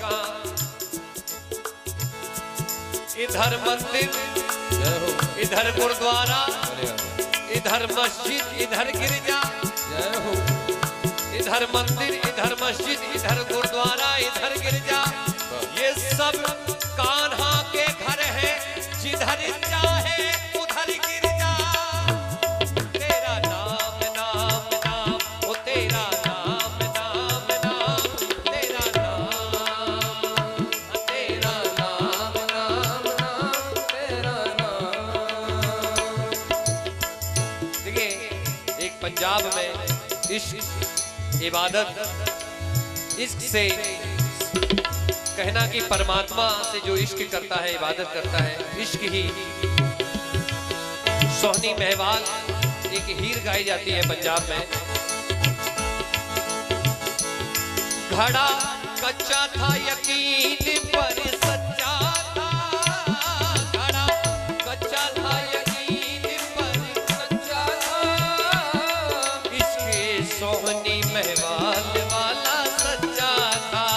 कहाँ, इधर मंदिर, इधर गुरुद्वारा, इधर मस्जिद, इधर गिरजा, इधर मंदिर, इधर मस्जिद, इधर गुरुद्वारा, इधर गिरजा, ये सब कान्हा के घर है। जिधर चाहे उधर गिरजा, तेरा नाम नाम नाम, ओ तेरा नाम नाम नाम, तेरा नाम, तेरा नाम नाम नाम, तेरा नाम। देखिए एक पंजाब में इश्क, इबादत, इश्क से कहना कि परमात्मा से जो इश्क करता है, इबादत करता है, इश्क ही। सोहनी महवाल एक हीर गाई जाती है पंजाब में। घड़ा कच्चा था यकीन पर सच्चा था, घड़ा कच्चा था यकीन पर सच्चा था, इश्क सोहनी महवाल वाला सच्चा था,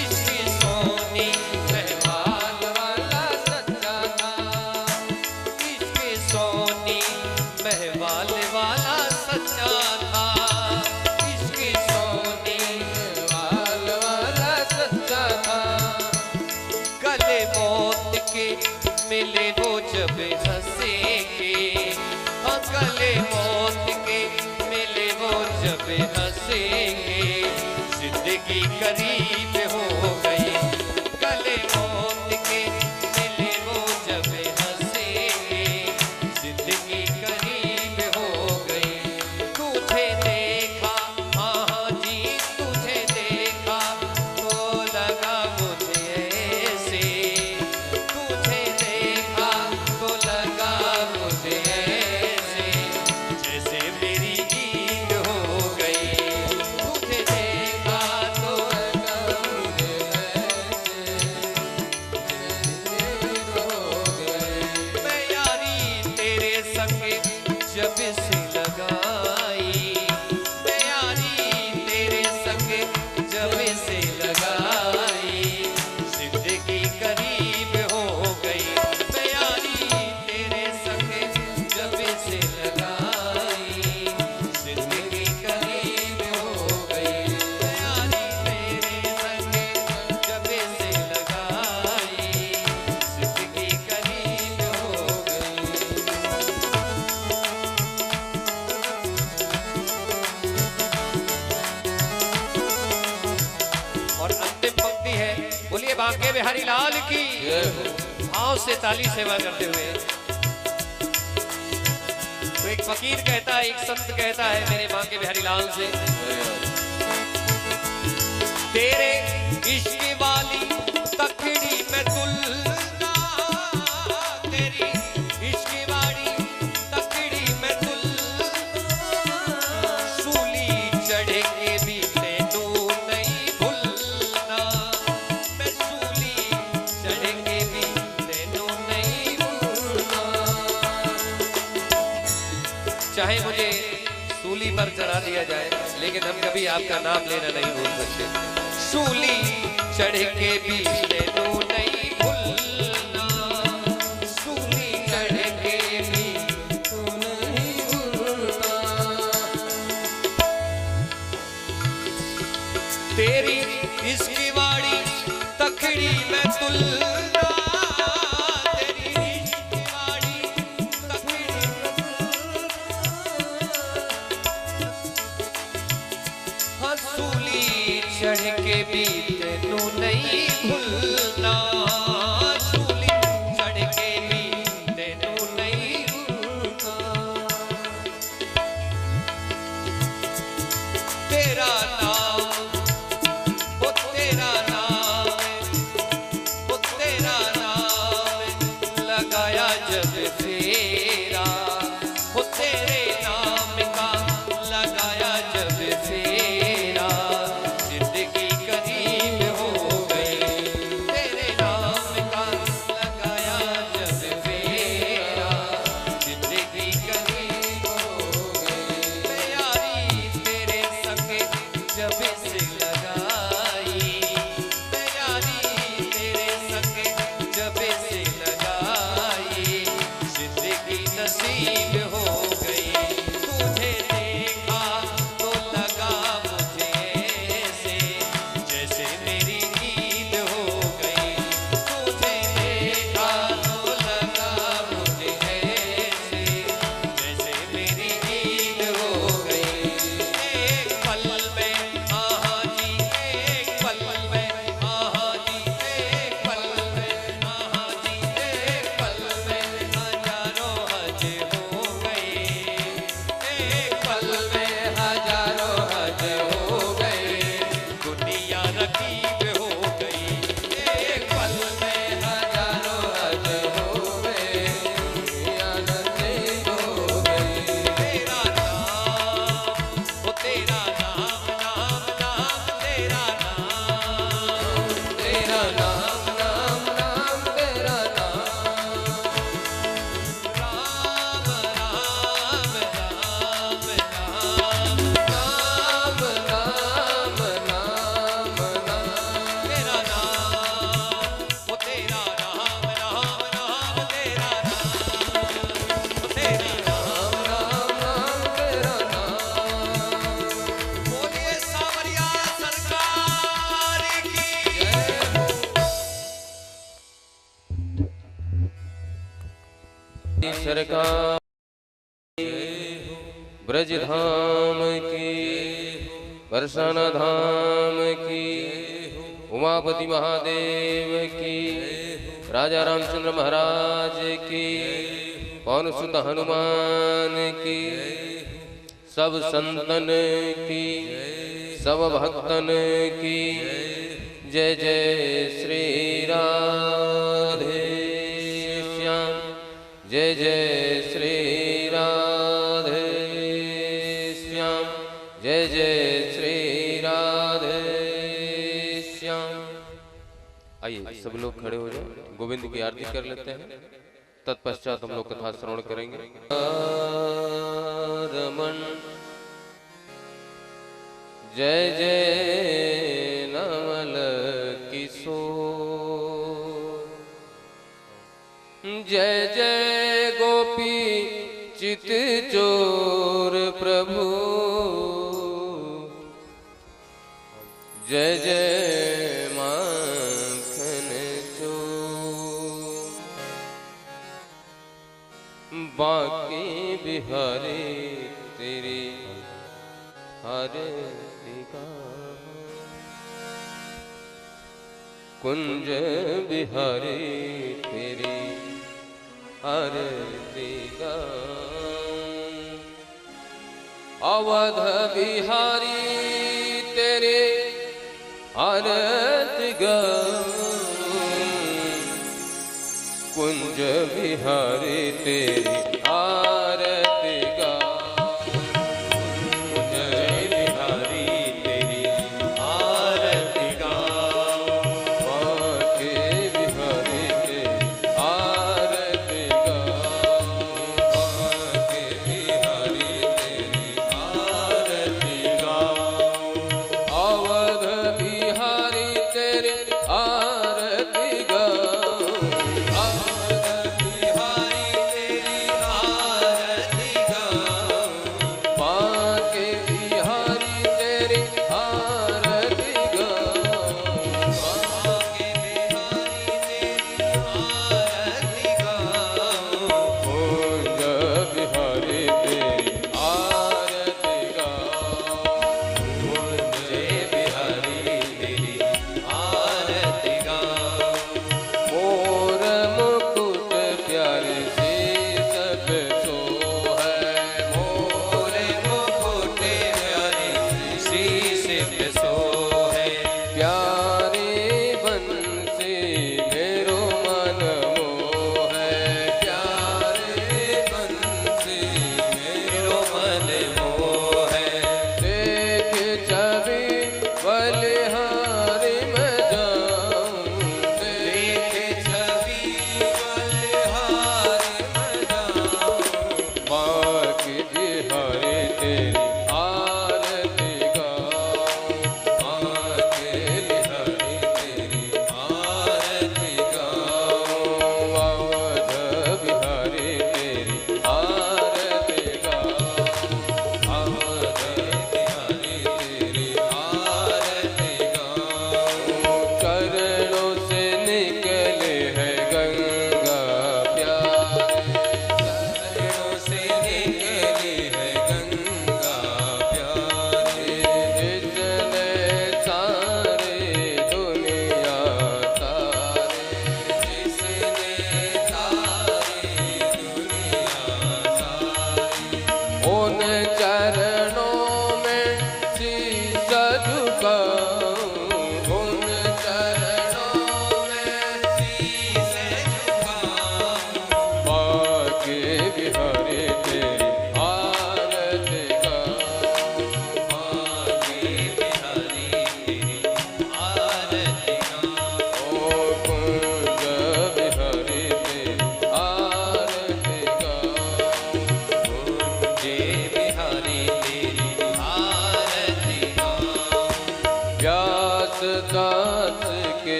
इश्क सोहनी महवाल वाला सच्चा था, इश्क सोहनी महवाल वाला सच्चा था, इश्क सोहनी महवाल वाला सच्चा था। गले मौत के मिले वो जब हंसेंगे, गले मौत के मिले वो जब हंसेंगे, जिंदगी करीब हो गई। गले मौत के मिले वो जब हंसेंगे, जिंदगी करीब हो गई। तुझे देखा हाँ जी, तुझे देखा तो लगा मुझे ऐसे, तुझे देखा तो लगा मुझे ऐसे, जैसे मेरी ईद हो गई। तुझे देखा तो लगा मुझे ऐसे, ईद हो गई। मैं यारी तेरे संग जब से लगाई, मैं यारी तेरे संग जब से लगाई, जिंदगी करीब हो गई। मैं यारी तेरे संग जब से लगाई, जिंदगी करीब हो गई। मैं यारी तेरे संग जब से लगाई, जिंदगी करीब हो गई। और अंतिम पंक्ति है, बोलिए बांके बिहारी लाल की, भाव से ताली सेवा करते हुए। तो एक फकीर कहता है, एक संत कहता है मेरे बांके बिहारी लाल से, तेरे इश्क वाली तकड़ी में तुलना, तेरी इश्क वाली तकड़ी में तुलना, सूली चढ़े के भी तेनू नहीं भूलना, मैं सूली चढ़े के भी तेनू नहीं भूलना। चाहे मुझे सूली पर चढ़ा दिया जाए, लेकिन हम कभी आपका नाम लेना नहीं भूल सकते। सूली चढ़ के भी तेनू नहीं भूलना, सूली चढ़ के भी तू नहीं भूलना, तेरी इश्क वाली तकड़ी में तुलना, तेरी इश्क वाली तकड़ी में हंसूली चढ़ के भी तेनू नहीं भूलना, सूली चढ़ के भी तेनू नहीं भूलना। तेरा नाम, ओ तेरा नाम, ओ तेरा नाम लगाया जब फेरा, ओ तेरे नाम का लगाया जब फेरा, जिंदगी करीब हो गई। तेरे नाम सरकार ब्रज धाम की, बरसाना धाम की, उमापति महादेव की, राजा रामचंद्र महाराज की, पवन सुत हनुमान की, सब संतन की, सब भक्तन की। जय जय श्री राधे श्याम, जय जय श्री राधे श्याम, जय जय श्री राधे श्याम। आइए सब लोग खड़े हो जाओ, गोविंद की आरती कर लेते हैं, तत्पश्चात हम लोग कथा श्रवण करेंगे। रमन जय जय नवल किशोर, जय जय गोपी चित चोर प्रभु, जय जय माखन चोर, बाकी बिहारी तेरी आरती कुंज बिहारी तेरी आरती गा, अवध बिहारी तेरे आरती गा, कुंज बिहारी तेरी आरती गा,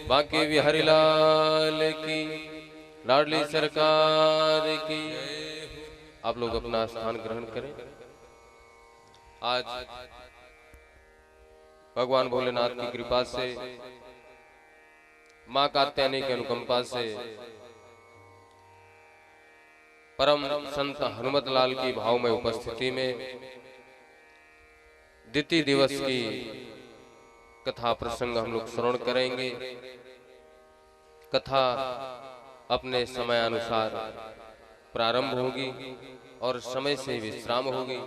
बांके बिहारी लाल की, लाडली सरकार की। आप लोग अपना स्थान ग्रहण करें। आज भगवान भोलेनाथ की कृपा से, मां कात्यायनी की अनुकंपा से, परम संत हनुमत लाल की भावमय उपस्थिति में द्वितीय दिवस की कथा प्रसंग हम लोग श्रवण करेंगे। कथा अपने समय अनुसार प्रारंभ होगी और समय से विश्राम होगी,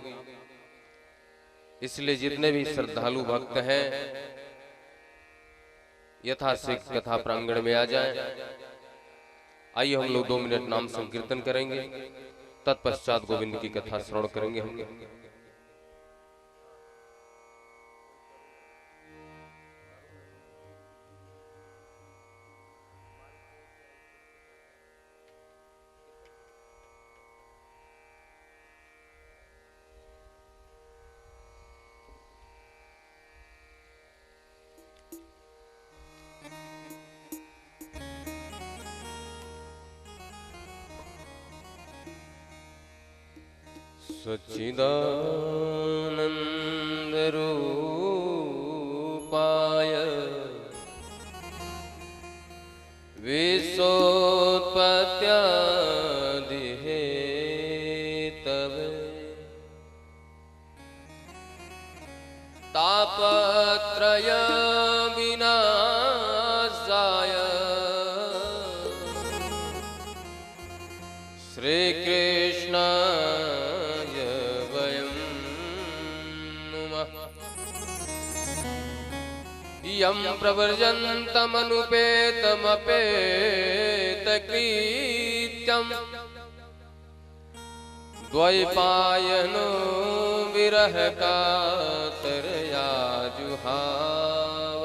इसलिए जितने भी श्रद्धालु भक्त हैं यथाशीघ्र कथा प्रांगण में आ जाएं। आइए हम लोग 2 मिनट नाम संकीर्तन करेंगे, तत्पश्चात गोविंद की कथा श्रवण करेंगे हम लोग। सच्चिदानंद रूपाय विश्वोत्पत्त्यादि हेतवे तापत्रय विनाशाय श्री कृष्ण यं प्रवर्जन्तमनुपेतमपेतकृत्यं द्वैपायनो विरह कातरया जुहाव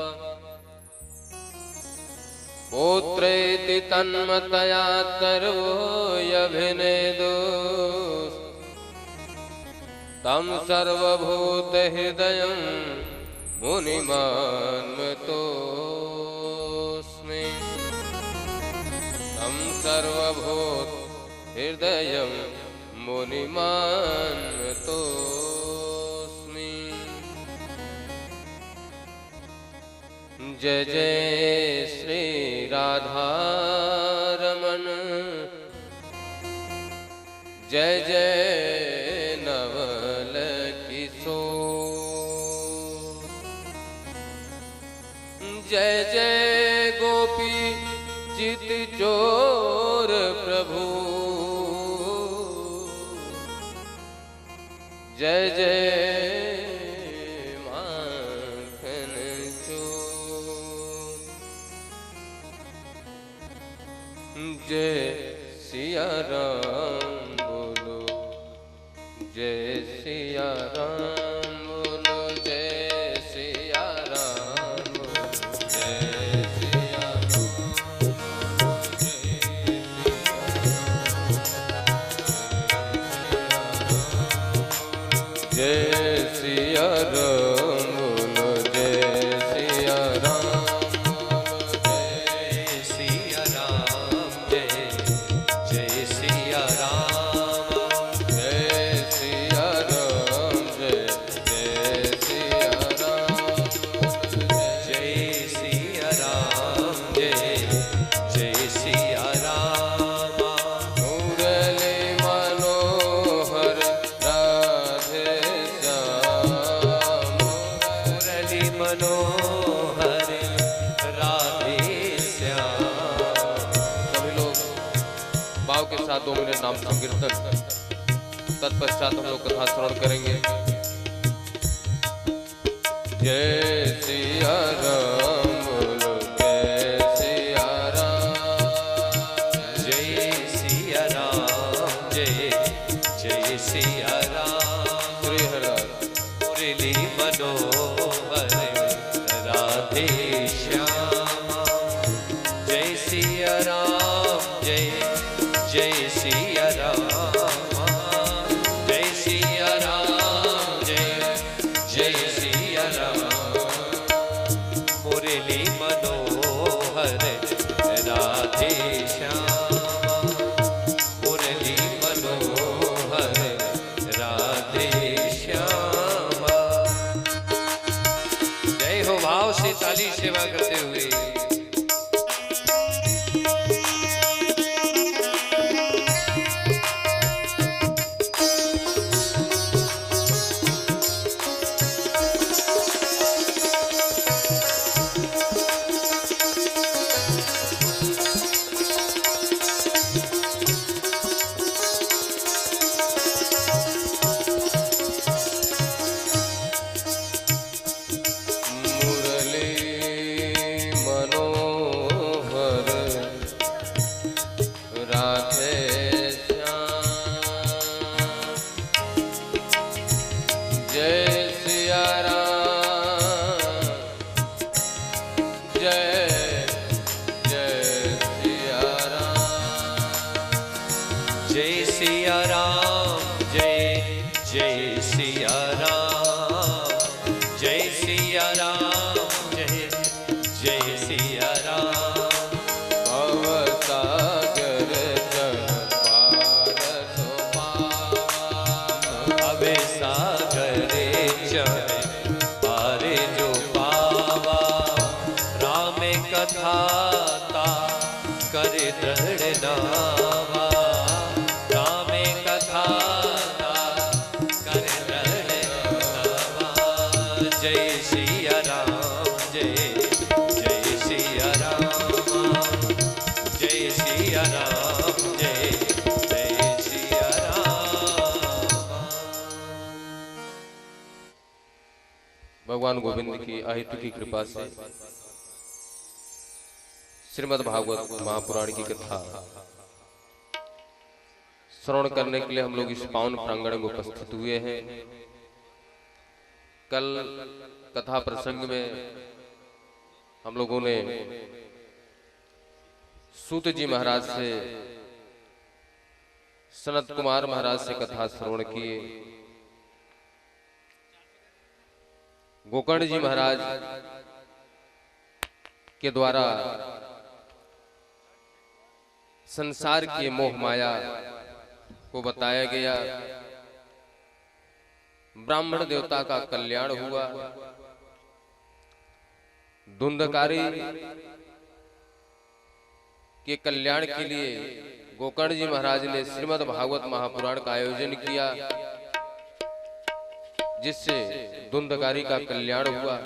पुत्रेति तन्मतया सर्वोऽयभिनेदो तं सर्वभूतहृदयं मुनिमान्मतोऽस्मि। तं सर्वभूत हृदयं मुनिमान्मतोऽस्मि। जय जय श्री राधा रमण, जय जय नवल किशोर, जय जय गोपी चित चोर प्रभु, जय जय माखन चोर, जय सिया राम बोलो, जय सिया राम बोलो, जय सिया राम बोलो, जय सिया राम, जय सिया राम बोलो, जय सिया राम, जय सिया राम, जय जय सिया राम, जय सिया राम, जय जय सिया राम, जय सिया राम, जय जय सिया राम। मुरली मनोहर राधे श्याम, मुरली मनोहर राधे श्याम। सभी लोग भाव के साथ 2 मिनट नाम संकीर्तन, तत्पश्चात हम लोग कथा श्रवण करेंगे। जय सिया राम बोलो, जय सिया राम, जय सिया राम, जय जय सिया राम। श्री हरिदास मुरली मनोहर राधे श्याम, जय सिया राम, जय जय सिया राम, जय सिया राम, जय जय सिया राम। जय सिया राम, जय जय सिया राम, जय सिया राम, जय जय सिया राम। भवसागर जन पार सुपावा, अबे सागरे चढ़ पारे जो पावा, राम कथा ता करे दृढ़ नावा, राम कथा ता करे दृढ़ नावा। जय सिया राम, जय जय सिया राम, जय सिया राम, जय जय सिया राम। भगवान गोविंद की अहितु की कृपा से श्रीमद् भागवत महापुराण की कथा श्रवण करने के लिए हम लोग इस पावन प्रांगण में उपस्थित हुए हैं। कल कथा प्रसंग में हम लोगों ने सूत जी महाराज से, सनत कुमार महाराज से कथा श्रवण किए। गोकर्ण जी महाराज के द्वारा संसार की मोह माया को बताया गया। ब्राह्मण देवता का कल्याण हुआ। धुंधकारी के कल्याण के लिए गोकर्ण जी महाराज ने श्रीमद् भागवत महापुराण का आयोजन किया, जिससे धुंधकारी का कल्याण हुआ।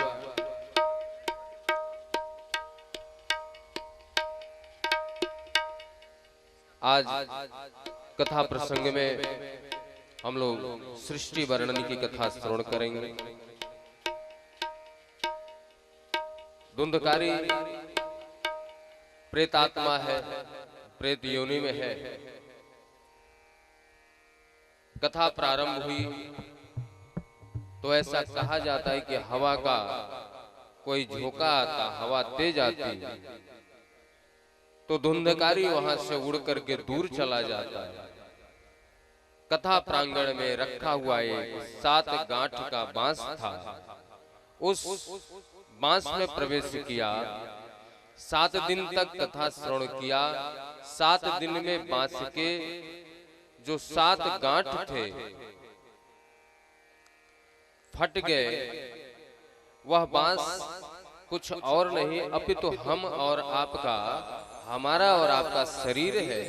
आज कथा प्रसंग में हम लोग सृष्टि वर्णन की कथा श्रवण करेंगे। धुंधकारी प्रेतात्मा है, प्रेत योनि में है। कथा प्रारंभ हुई तो ऐसा कहा जाता है कि हवा का कोई झोंका आता, हवा तेज आती तो धुंधकारी वहां से उड़ करके दूर चला जाता है। कथा प्रांगण में रखा हुआ एक 7 गांठ का बांस था। उस बांस में प्रवेश किया, 7 दिन तक कथा श्रवण किया। 7 दिन में बांस के जो 7 गांठ थे फट गए। वह बांस कुछ और नहीं अपितु हम और आपका, हमारा और आपका शरीर है।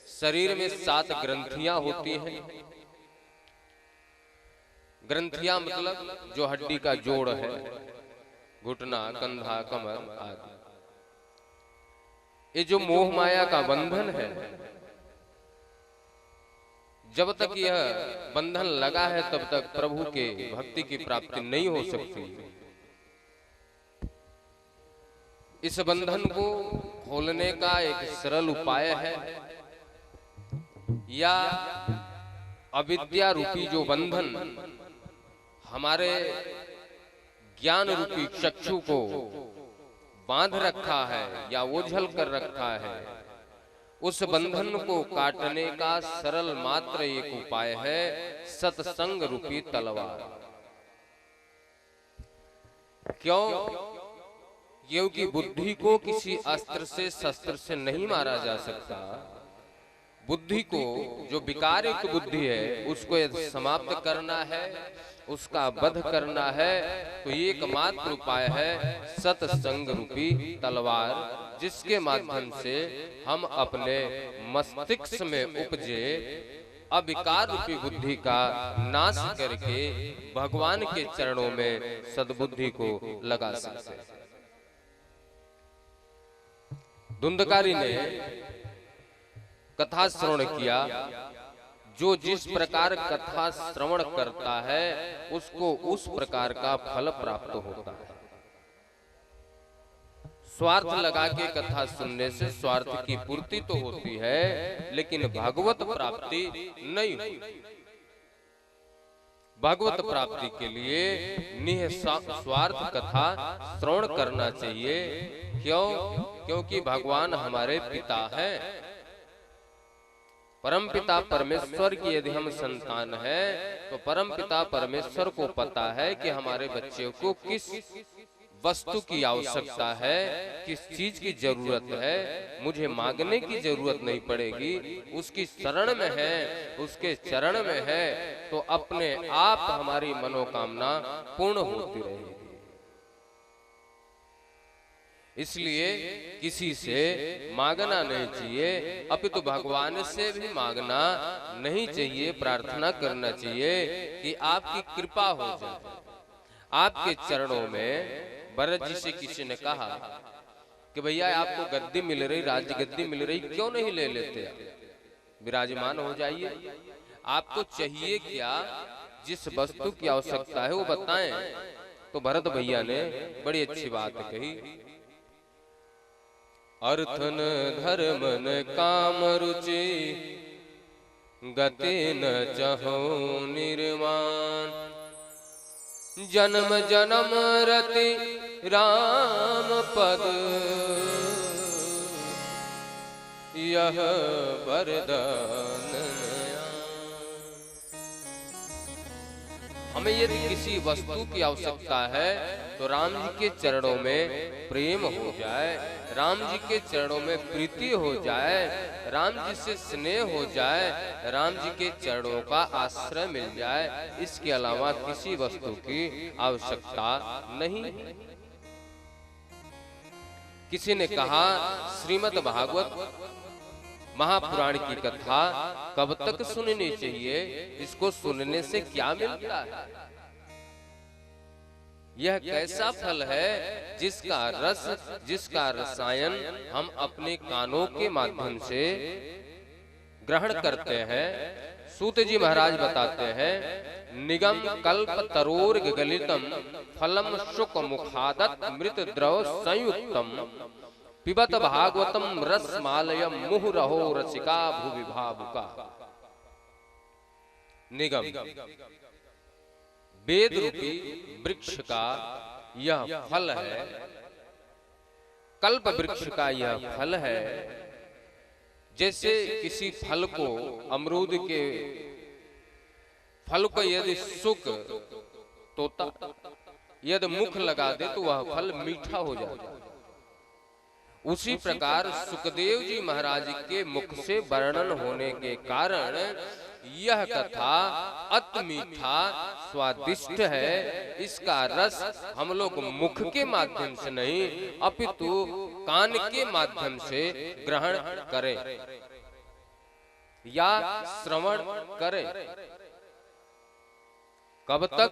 शरीर में 7 ग्रंथियां होती हैं। ग्रंथियां मतलब जो हड्डी का जोड़ है, घुटना, कंधा, कमर आदि। ये जो मोह माया का बंधन है, जब तक यह बंधन लगा है तब तक प्रभु के भक्ति की प्राप्ति नहीं हो सकती। इस बंधन को खोलने का एक सरल उपाय है, या अविद्या रूपी जो बंधन हमारे ज्ञान रूपी चक्षु को बांध रखा है या ओझल कर रखा है, उस बंधन को काटने का सरल मात्र एक उपाय है सत्संग रूपी तलवार। क्यों? क्योंकि बुद्धि को किसी अस्त्र से, शस्त्र से नहीं मारा जा सकता। बुद्धि को, जो विकारिक बुद्धि है, उसको यदि समाप्त करना है, उसका वध करना है, तो एकमात्र उपाय है सत्संग रूपी तलवार, जिसके माध्यम से हम अपने मस्तिष्क में उपजे अविकार रूपी बुद्धि का नाश करके भगवान के चरणों में सद्बुद्धि को लगा सकते हैं। धुंधकारी ने कथा श्रवण किया। जो जिस प्रकार कथा श्रवण करता है उसको उस प्रकार का फल प्राप्त होता है। स्वार्थ लगा के कथा सुनने से स्वार्थ की पूर्ति तो होती है, लेकिन भागवत प्राप्ति नहीं होती। भगवत प्राप्ति के लिए निस्वार्थ कथा श्रवण करना चाहिए। क्यों? क्योंकि भगवान हमारे पिता हैं। परम पिता परमेश्वर की यदि हम संतान हैं तो परम पिता परमेश्वर को पता है कि हमारे बच्चे को किस वस्तु की आवश्यकता है, किस चीज की जरूरत है। मुझे मांगने की जरूरत नहीं पड़ेगी, उसकी शरण में है, उसके चरण में है, तो अपने आप हमारी मनोकामना पूर्ण होती रहेगी। इसलिए किसी से मांगना नहीं चाहिए, अपितु भगवान से भी मांगना नहीं चाहिए, प्रार्थना करना चाहिए कि आपकी कृपा हो जाए। आपके चरणों में भरत जी से किसी ने कहा कि भैया आपको गद्दी मिल रही, राज्य गद्दी मिल रही, क्यों नहीं ले लेते, विराजमान हो जाइए। आपको चाहिए क्या, जिस वस्तु की आवश्यकता है वो बताएं। तो भरत भैया ने बड़ी अच्छी बात कही, अर्थन धर्मन काम रुचि गति न चहो निर्माण, जन्म जन्म रति राम पद यह वरदान। हमें यदि किसी वस्तु की आवश्यकता है तो राम जी के चरणों में प्रेम हो जाए, राम जी के चरणों में प्रीति हो जाए, राम जी से स्नेह हो जाए, राम जी के चरणों का आश्रय मिल जाए। इसके अलावा किसी वस्तु की आवश्यकता नहीं। किसी ने कहा श्रीमद् भागवत महापुराण की कथा कब तक सुननी चाहिए, इसको सुनने से क्या मिलता है? यह कैसा फल है जिसका रस, जिसका रसायन हम अपने कानों के माध्यम से ग्रहण करते हैं। सूत जी महाराज बताते हैं, निगम कल्प तरोर गलितम फलम शुक मुखादत मृत द्रव संयुक्तम पिबत भागवतम रसमालयम मुहुरहो रसिका भुवि भावुका। निगम वेद रूपी वृक्ष का यह फल है, कल्प वृक्ष का यह फल है। जैसे किसी फल को, अमरूद के फल को यदि सुक तोता यदि मुख लगा दे तो वह फल मीठा हो जाता है। उसी प्रकार सुखदेव जी महाराज के मुख से वर्णन होने के कारण यह कथा अति मीठा स्वादिष्ट है। इसका रस हम लोग मुख के माध्यम से नहीं अपितु कान के माध्यम से ग्रहण करें या श्रवण करें। कब तक?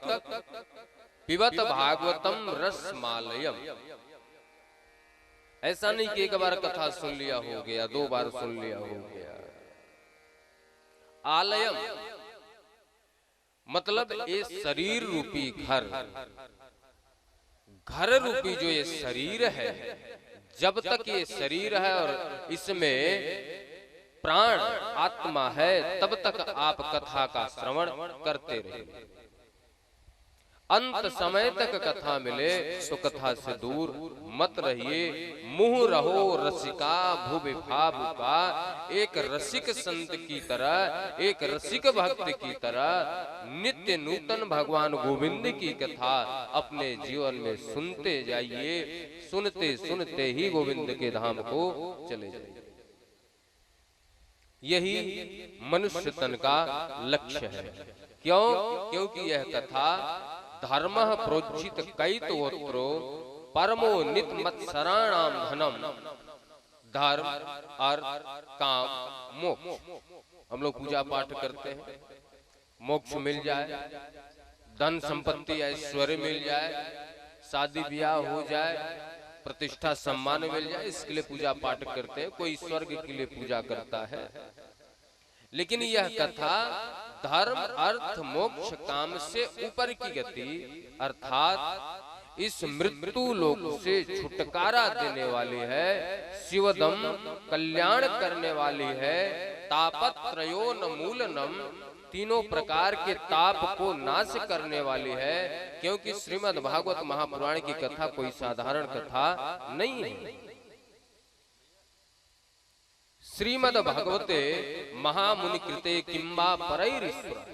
पिबत भागवतम रसमालयम। ऐसा नहीं कि एक बार कथा सुन लिया हो गया, दो बार सुन लिया हो गया। आलयम मतलब ये शरीर रूपी घर, घर रूपी जो ये शरीर है, जब तक ये शरीर है और इसमें प्राण आत्मा है तब तक आप कथा का श्रवण करते रहिए। अंत समय तक कथा मिले तो कथा से दूर मत रहिए। मुह रहो रसिका भुवि भावुका। एक रसिक संत की तरह, एक रसिक भक्त की तरह नित्य नूतन भगवान गोविंद की कथा अपने जीवन में सुनते जाइए। सुनते सुनते ही गोविंद के धाम को चले जाइए। यही मनुष्य तन का लक्ष्य है। क्यों? क्योंकि यह कथा धर्म प्रोज्झित कैतवोत्रो परमो नित मत्सराणाम धनम। धर्म, अर्थ, काम, मोक्ष। हम लोग पूजा पाठ करते हैं, मोक्ष मिल जाए, धन संपत्ति ऐश्वर्य मिल जाए, शादी ब्याह हो जाए, प्रतिष्ठा सम्मान मिल जाए, इसके लिए पूजा पाठ करते हैं। कोई स्वर्ग के लिए पूजा करता है। लेकिन यह कथा धर्म, अर्थ, मोक्ष, काम से ऊपर की गति अर्थात इस मृत्यु लोक से छुटकारा देने वाली है, शिवदम कल्याण करने वाली है। तापत्रयोन्मूलनम तीनों प्रकार के ताप को नाश करने वाली है, क्योंकि श्रीमद् भागवत महापुराण की कथा कोई साधारण कथा नहीं है। श्रीमद् भागवते महामुनि कृते किंबा परैरीश्वर,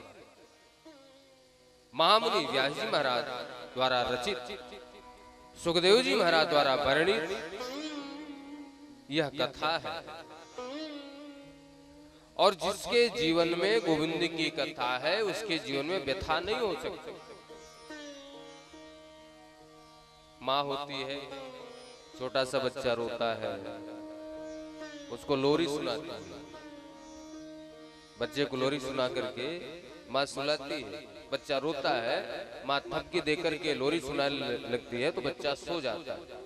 महामुनि व्यास जी महाराज द्वारा रचित, सुखदेव जी महाराज द्वारा वर्णित यह कथा है। और जिसके जीवन में गोविंद की कथा है, उसके जीवन में व्यथा नहीं हो सकती। माँ होती है, छोटा सा बच्चा रोता है, उसको लोरी सुनाती है, बच्चे को लोरी सुना करके माँ सुलाती है, बच्चा रोता है, माँ थपकी देकर के लोरी सुनाने लगती है तो बच्चा सो जाता है।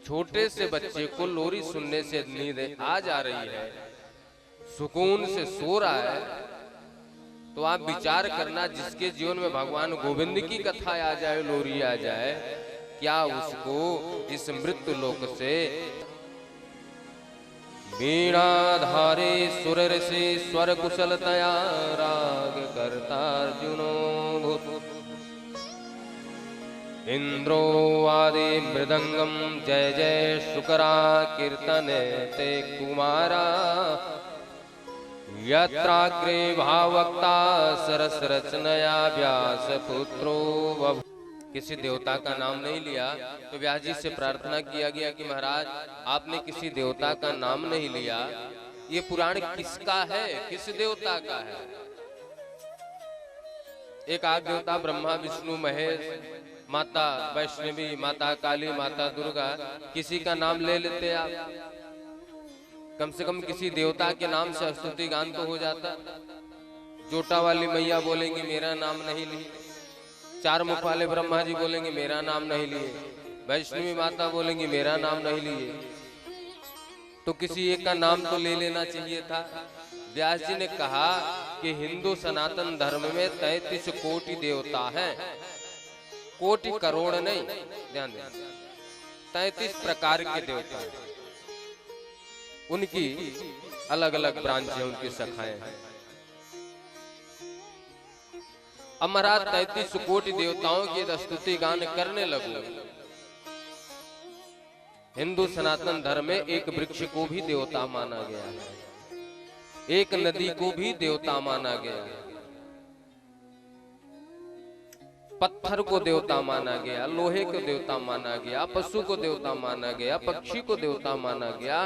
छोटे से बच्चे को लोरी सुनने से नींद आ जा रही है, सुकून से सो रहा है, तो आप विचार करना जिसके जीवन में भगवान गोविंद की कथा आ जाए, लोरी आ जाए, क्या उसको इस मृत्यु लोक से वीणा धारे सुर से स्वर कुशलतया राग करता अर्जुनो भूत इंद्रो आदि मृदंगम जय जय शुकरा कीर्तन ते कुमारा यत्राग्रे भावक्ता सरस रचनया व्यास पुत्रो बभूव। किसी देवता का नाम नहीं लिया तो व्यास जी से प्रार्थना किया गया कि महाराज आपने किसी देवता का नाम नहीं लिया, ये पुराण किसका है, किस देवता का है? एक आग देवता ब्रह्मा विष्णु महेश, माता वैष्णवी, माता काली, माता दुर्गा, किसी का नाम ले लेते आप, कम से कम किसी देवता के नाम से स्तुति गान तो हो जाता। जोटा वाली मैया बोलेंगे मेरा नाम नहीं लिए, चार मुख वाले ब्रह्मा जी बोलेंगे मेरा नाम नहीं लिए, वैष्णवी माता बोलेंगी मेरा नाम नहीं लिए, तो किसी एक का नाम तो ले लेना चाहिए था। व्यास जी ने कहा कि हिंदू सनातन धर्म में 33 कोटि देवता हैं, कोटि करोड़ नहीं, ध्यान दें, 33 प्रकार के देवता हैं, उनकी अलग अलग ब्रांच है, उनकी शाखाएं हैं। अब महाराज 33 कोटि देवताओं की स्तुति गान करने लगो। हिंदू सनातन धर्म में एक वृक्ष को भी देवता माना गया है, एक नदी को भी देवता माना गया है, पत्थर को देवता माना गया, लोहे को देवता माना गया, पशु को देवता माना गया, पक्षी को देवता माना गया।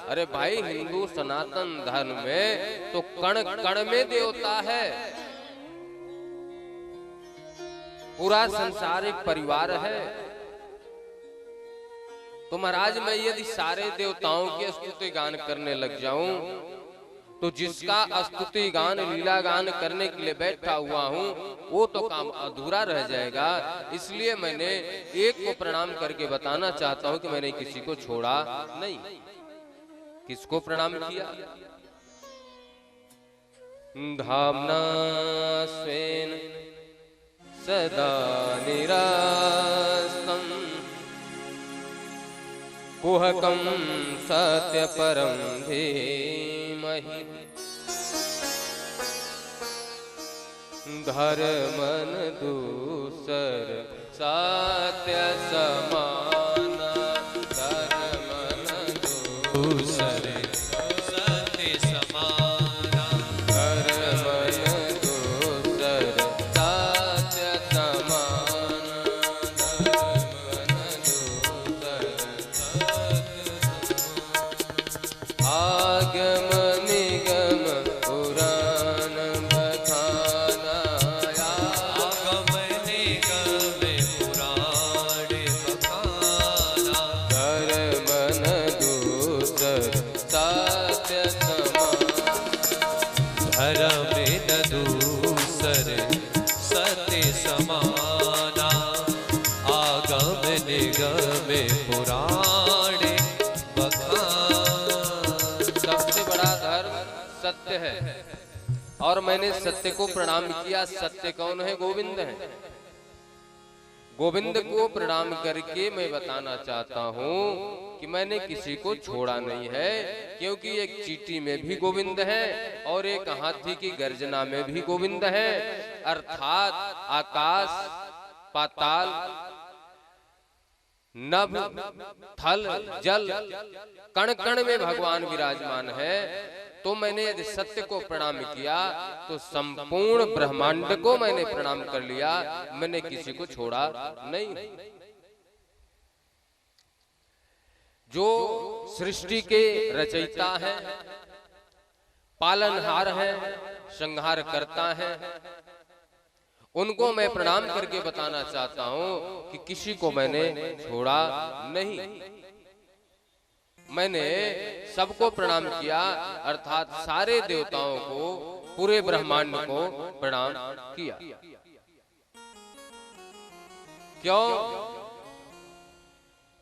अरे भाई हिंदू सनातन धर्म में तो कण कण में देवता है, पूरा संसार एक परिवार है। तो महाराज मैं यदि सारे देवताओं के स्तुति गान करने लग जाऊं तो जिसका स्तुति गान लीला गान करने के लिए बैठा हुआ हूं वो तो काम अधूरा रह जाएगा। इसलिए मैंने एक को प्रणाम करके बताना चाहता हूं कि मैंने किसी को छोड़ा नहीं। किसको प्रणाम किया? धामना स्वेन सदा निरास्तम कुहकम सत्य परम धीमहि धर्मन दूसर सत्य समान धर्मन दूसर सत्य समान धर्मन दूसर सत्य समान धर्मन दूसर आगम निगम पुराण बखाना आगम निगम पुराण बखाना धर्मन दूसर सत्य समान धर्मेन दूसर सत्य समाना आगम निगम पुराण बखाना। सबसे बड़ा धर्म सत्य है और मैंने सत्य को प्रणाम किया। सत्य कौन है? गोविंद है। गोविंद को प्रणाम करके मैं बताना चाहता हूँ कि मैंने किसी को छोड़ा नहीं है, क्योंकि एक चींटी में भी गोविंद है और एक हाथी की गर्जना में भी गोविंद है। अर्थात आकाश, पाताल, नभ, थल, जल, कण कण में भगवान विराजमान है। तो मैंने यदि सत्य को प्रणाम किया तो संपूर्ण ब्रह्मांड को मैंने प्रणाम कर लिया, मैंने किसी को छोड़ा नहीं। जो सृष्टि के रचयिता हैं, पालनहार हैं, संहार करता है, उनको मैं प्रणाम करके बताना चाहता हूं कि किसी को मैंने छोड़ा नहीं। मैंने सबको प्रणाम किया, अर्थात सारे देवताओं को, पूरे ब्रह्मांड को प्रणाम किया। क्यों?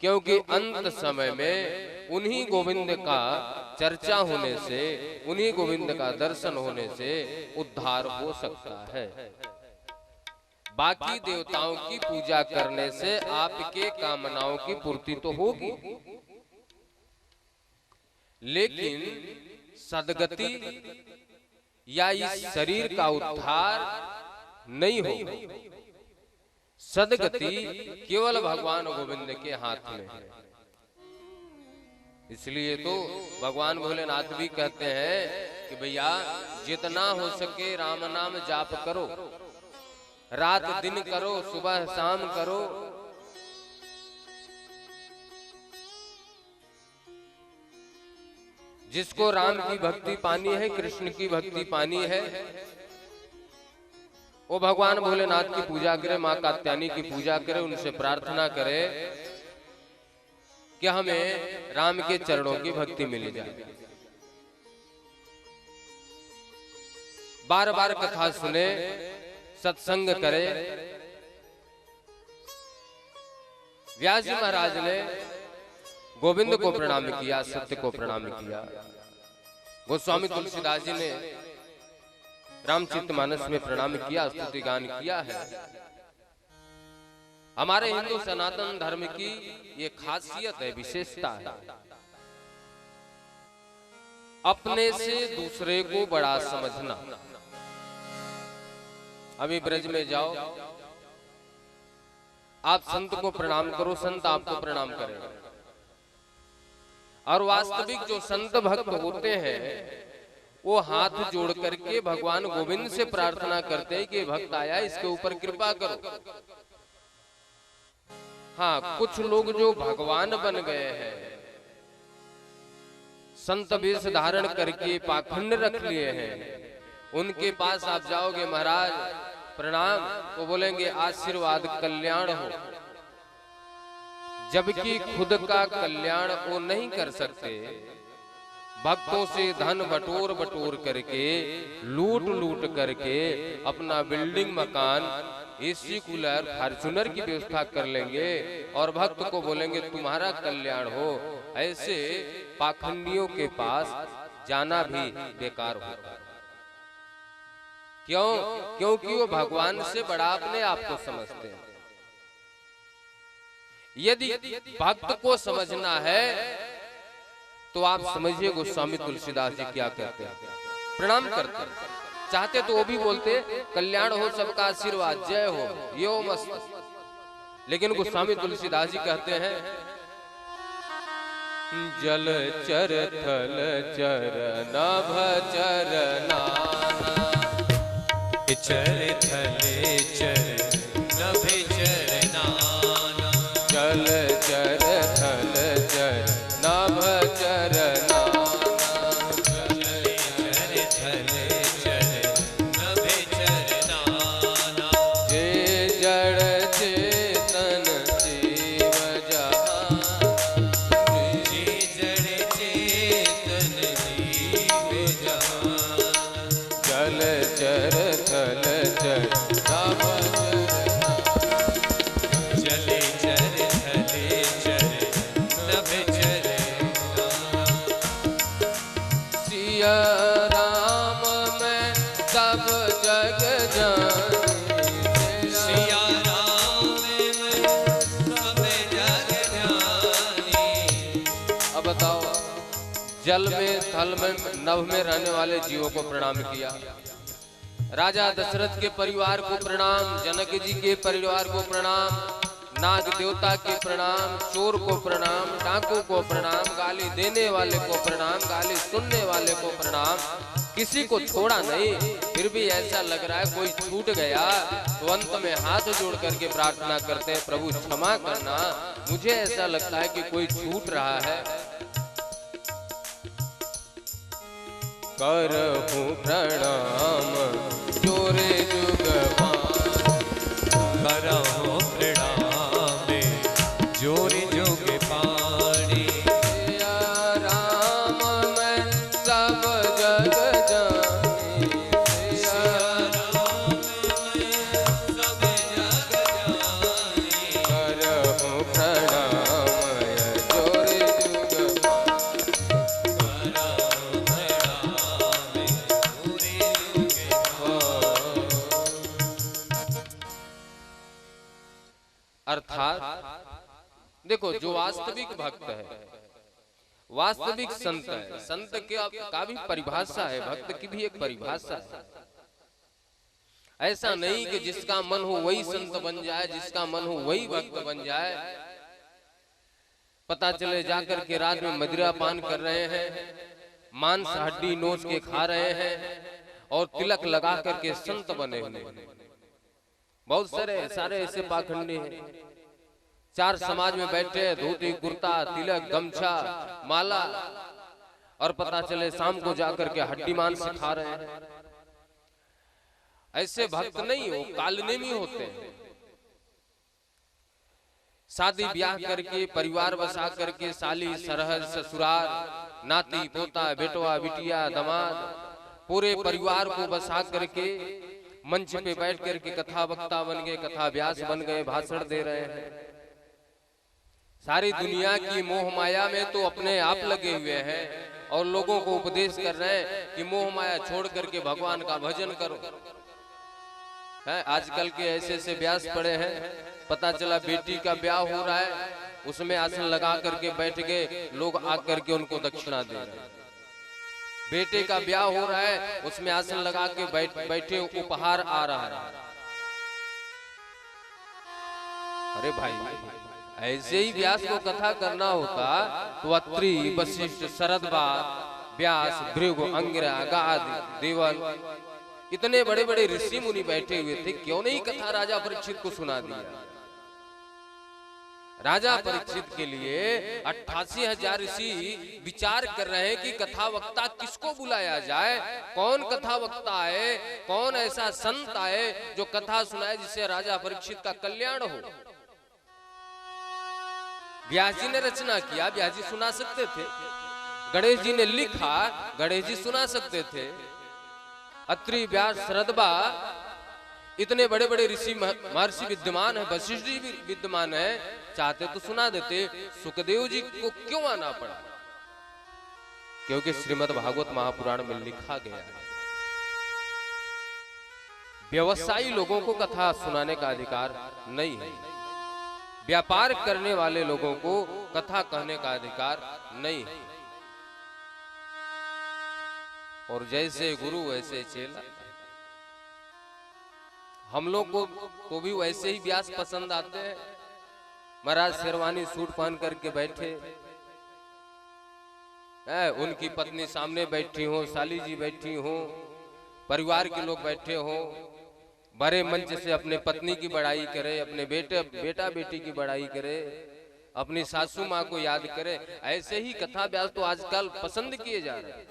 क्योंकि अंत समय में उन्हीं गोविंद का चर्चा होने से, उन्हीं गोविंद का दर्शन होने से उद्धार हो सकता है। बाकी देवताओं की पूजा करने से आपके कामनाओं की पूर्ति तो होगी, लेकिन सद्गति या इस शरीर का उद्धार नहीं होगा। सद्गति केवल भगवान गोविंद के हाथ में है। इसलिए तो भगवान भोलेनाथ भी कहते हैं कि भैया जितना हो सके राम नाम जाप करो, रात दिन करो, सुबह शाम करो। जिसको राम की भक्ति पानी है, कृष्ण की भक्ति पानी है, वो भगवान भोलेनाथ की पूजा करे, माँ कात्यायनी की पूजा करे, उनसे प्रार्थना करे कि हमें राम के चरणों की भक्ति मिल जाए। बार बार कथा सुने, सत्संग करे। व्यास जी महाराज ने गोविंद को प्रणाम किया, सत्य को प्रणाम किया। गोस्वामी तुलसीदास जी ने रामचरितमानस में प्रणाम किया, स्तुति गान किया है। हमारे हिंदू सनातन धर्म की ये खासियत है, विशेषता है। अपने से दूसरे को बड़ा समझना। अभी ब्रज में जाओ, आप संत को प्रणाम करो, संत आपको प्रणाम करेगा। और वास्तविक जो संत भक्त होते हैं वो हाथ जोड़ करके भगवान गोविंद से प्रार्थना करते हैं कि भक्त आया, इसके ऊपर कृपा करो। हाँ, कुछ लोग जो भगवान बन गए हैं, संत वेश धारण करके पाखंड रख लिए हैं, उनके पास आप जाओगे, महाराज प्रणाम, तो बोलेंगे आशीर्वाद कल्याण हो, जबकि खुद का कल्याण वो नहीं कर सकते। भक्तों से धन बटोर बटोर करके, लूट लूट करके अपना बिल्डिंग, मकान, एसी, कूलर, फॉर्च्यूनर की व्यवस्था कर लेंगे और भक्त को बोलेंगे तुम्हारा कल्याण हो। ऐसे पाखंडियों के पास जाना भी बेकार होता है। क्यों? क्योंकि वो भगवान से बड़ा अपने आप को समझते हैं। यदि भक्त को समझना है तो आप समझिए गोस्वामी तुलसीदास जी क्या कहते हैं। प्रणाम करते हैं, चाहते तो वो भी बोलते कल्याण हो, सबका आशीर्वाद, जय हो, यो मस्त। लेकिन गोस्वामी तुलसीदास जी कहते हैं जल चर थल चर नभ चरना, चर थले चर नभ चरना, जल चर थल चर नभ चरना, चर थले चर नभ चरना, जे जड़ चेतन जीव जहान, जे जड़ चेतन जीव जहान, जल चर थल चर नभ चरना, जले चर थले चर नभ चरना, सिया राम में सब जग जानी, सिया राम में सब जग जानी, अब बताओ, जल में, थल में, नभ में रहने वाले जीवों को प्रणाम किया। राजा दशरथ के परिवार को प्रणाम, जनक जी के परिवार को प्रणाम, नाग देवता के प्रणाम, चोर को प्रणाम, डाकू को प्रणाम, गाली देने वाले को प्रणाम, गाली सुनने वाले को प्रणाम, किसी को छोड़ा नहीं। फिर भी ऐसा लग रहा है कोई छूट गया तो अंत में हाथ जोड़ करके प्रार्थना करते हैं, प्रभु क्षमा करना, मुझे ऐसा लगता है कि कोई छूट रहा है। करहूं प्रणाम जोरे जुगपान, करहूं प्रणाम जोरे जुग पाणी। सिया राम मैं सब जग जानी, सिया राम मैं सब जग जानी। करहूं प्रणाम जोरे जुगपान। करहूं प्रणाम जोरे जुग पाणी। अर्थात देखो, जो वास्तविक भक्त है, वास्तविक संत है, संत का भी परिभाषा है, भक्त की भी एक परिभाषा है। ऐसा नहीं कि जिसका मन हो वही संत बन जाए, जिसका मन हो वही भक्त बन जाए। पता चले जाकर के रात में मदिरा पान कर रहे हैं, मांस हड्डी नोच के खा रहे हैं और तिलक लगा करके संत बने हुए हैं। बहुत सारे ऐसे पाखंडी हैं, चार समाज में बैठे, धोती कुर्ता, तिलक, गमछा, माला, और पता चले शाम को जाकर के हड्डी मांस खा रहे हैं। ऐसे भक्त नहीं, वो कालनेमी होते हैं। शादी ब्याह करके, परिवार बसा करके, साली सरहद ससुराल, नाती पोता, बेटवा बिटिया, दामाद, पूरे परिवार को बसा करके मंच पे बैठ करके कथा वक्ता बन गए, कथा व्यास बन गए, भाषण दे रहे हैं। सारी दुनिया की मोह माया में तो अपने आप लगे हुए हैं और लोगों को उपदेश कर रहे हैं कि मोह माया छोड़ करके भगवान का भजन करो। है, आजकल के ऐसे ऐसे व्यास पड़े हैं, पता चला बेटी का ब्याह हो रहा है, उसमें आसन लगा करके बैठ गए, लोग आकर के उनको दक्षिणा दे रहे हैं। बेटे का ब्याह हो रहा है, उसमें आसन लगा के बैठे, उपहार आ रहा है। अरे भाई, ऐसे ही व्यास को कथा करना होता तो अत्रि, वशिष्ठ, शरद्वा, व्यास, भृगु, अंगिरा, गाद, देवल, इतने बड़े बड़े ऋषि मुनि बैठे हुए थे, क्यों नहीं कथा राजा परीक्षित को सुना दिया। राजा परीक्षित के लिए 88,000 ऋषि विचार कर रहे हैं कि कथा वक्ता किसको बुलाया जाए, कौन कथा वक्ता आए, कौन ऐसा संत आए जो कथा सुनाए जिससे राजा परीक्षित का कल्याण हो। व्यास जी ने रचना किया, व्यास जी सुना सकते थे। गणेश जी ने लिखा, गणेश जी सुना सकते थे। अत्रि, व्यास, शरद्वा, इतने बड़े बड़े ऋषि महर्षि विद्यमान है, वशिष्ठ जी भी विद्यमान है, चाहते तो सुना देते। सुखदेव जी को क्यों आना पड़ा? क्योंकि श्रीमद् भागवत महापुराण में लिखा गया है, व्यवसायी लोगों को कथा सुनाने का अधिकार नहीं है, व्यापार करने वाले लोगों को कथा कहने का अधिकार नहीं है। और जैसे गुरु वैसे चेला। हम लोग को तो भी वैसे ही व्यास पसंद आते हैं। महाराज शेरवानी सूट पहन करके बैठे, उनकी पत्नी सामने बैठी हो, साली जी बैठी हो, परिवार के लोग बैठे हो, बड़े मंच से अपने पत्नी की बड़ाई करे, अपने बेटा बेटी की बड़ाई करे, अपनी सासू माँ को याद करे। ऐसे ही कथा व्यास तो आजकल पसंद किए जा रहे हैं।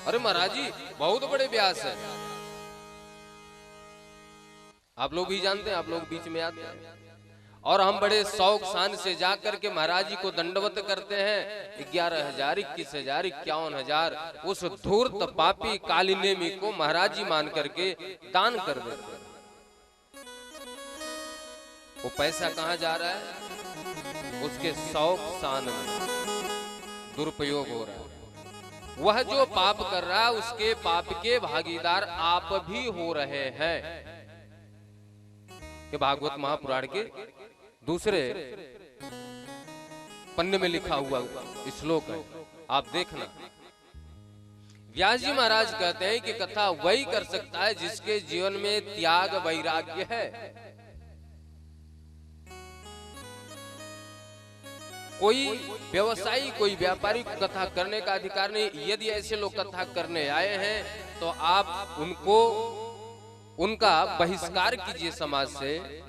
अरे महाराज जी बहुत बड़े व्यास है, आप लोग भी जानते हैं, आप लोग बीच में आते हैं, और हम बड़े शौक शान से जाकर के महाराज जी को दंडवत करते हैं। 11,000, 21,000, 51,000 उस धूर्त पापी कालिनेमी को महाराज जी मान करके दान कर देते हैं। वो पैसा कहाँ जा रहा है? उसके शौक शान में दुरुपयोग हो रहा है। वह जो पाप कर रहा है उसके पाप के भागीदार आप भी हो रहे हैं। कि भागवत महापुराण के दूसरे पन्ने में लिखा हुआ श्लोक है, आप देखना। व्यास जी महाराज कहते हैं कि कथा वही कर सकता है जिसके जीवन में त्याग वैराग्य है। कोई व्यवसायी, कोई व्यापारी को कथा करने का अधिकार नहीं। यदि ऐसे लोग कथा करने आए हैं तो आप उनका बहिष्कार कीजिए समाज से,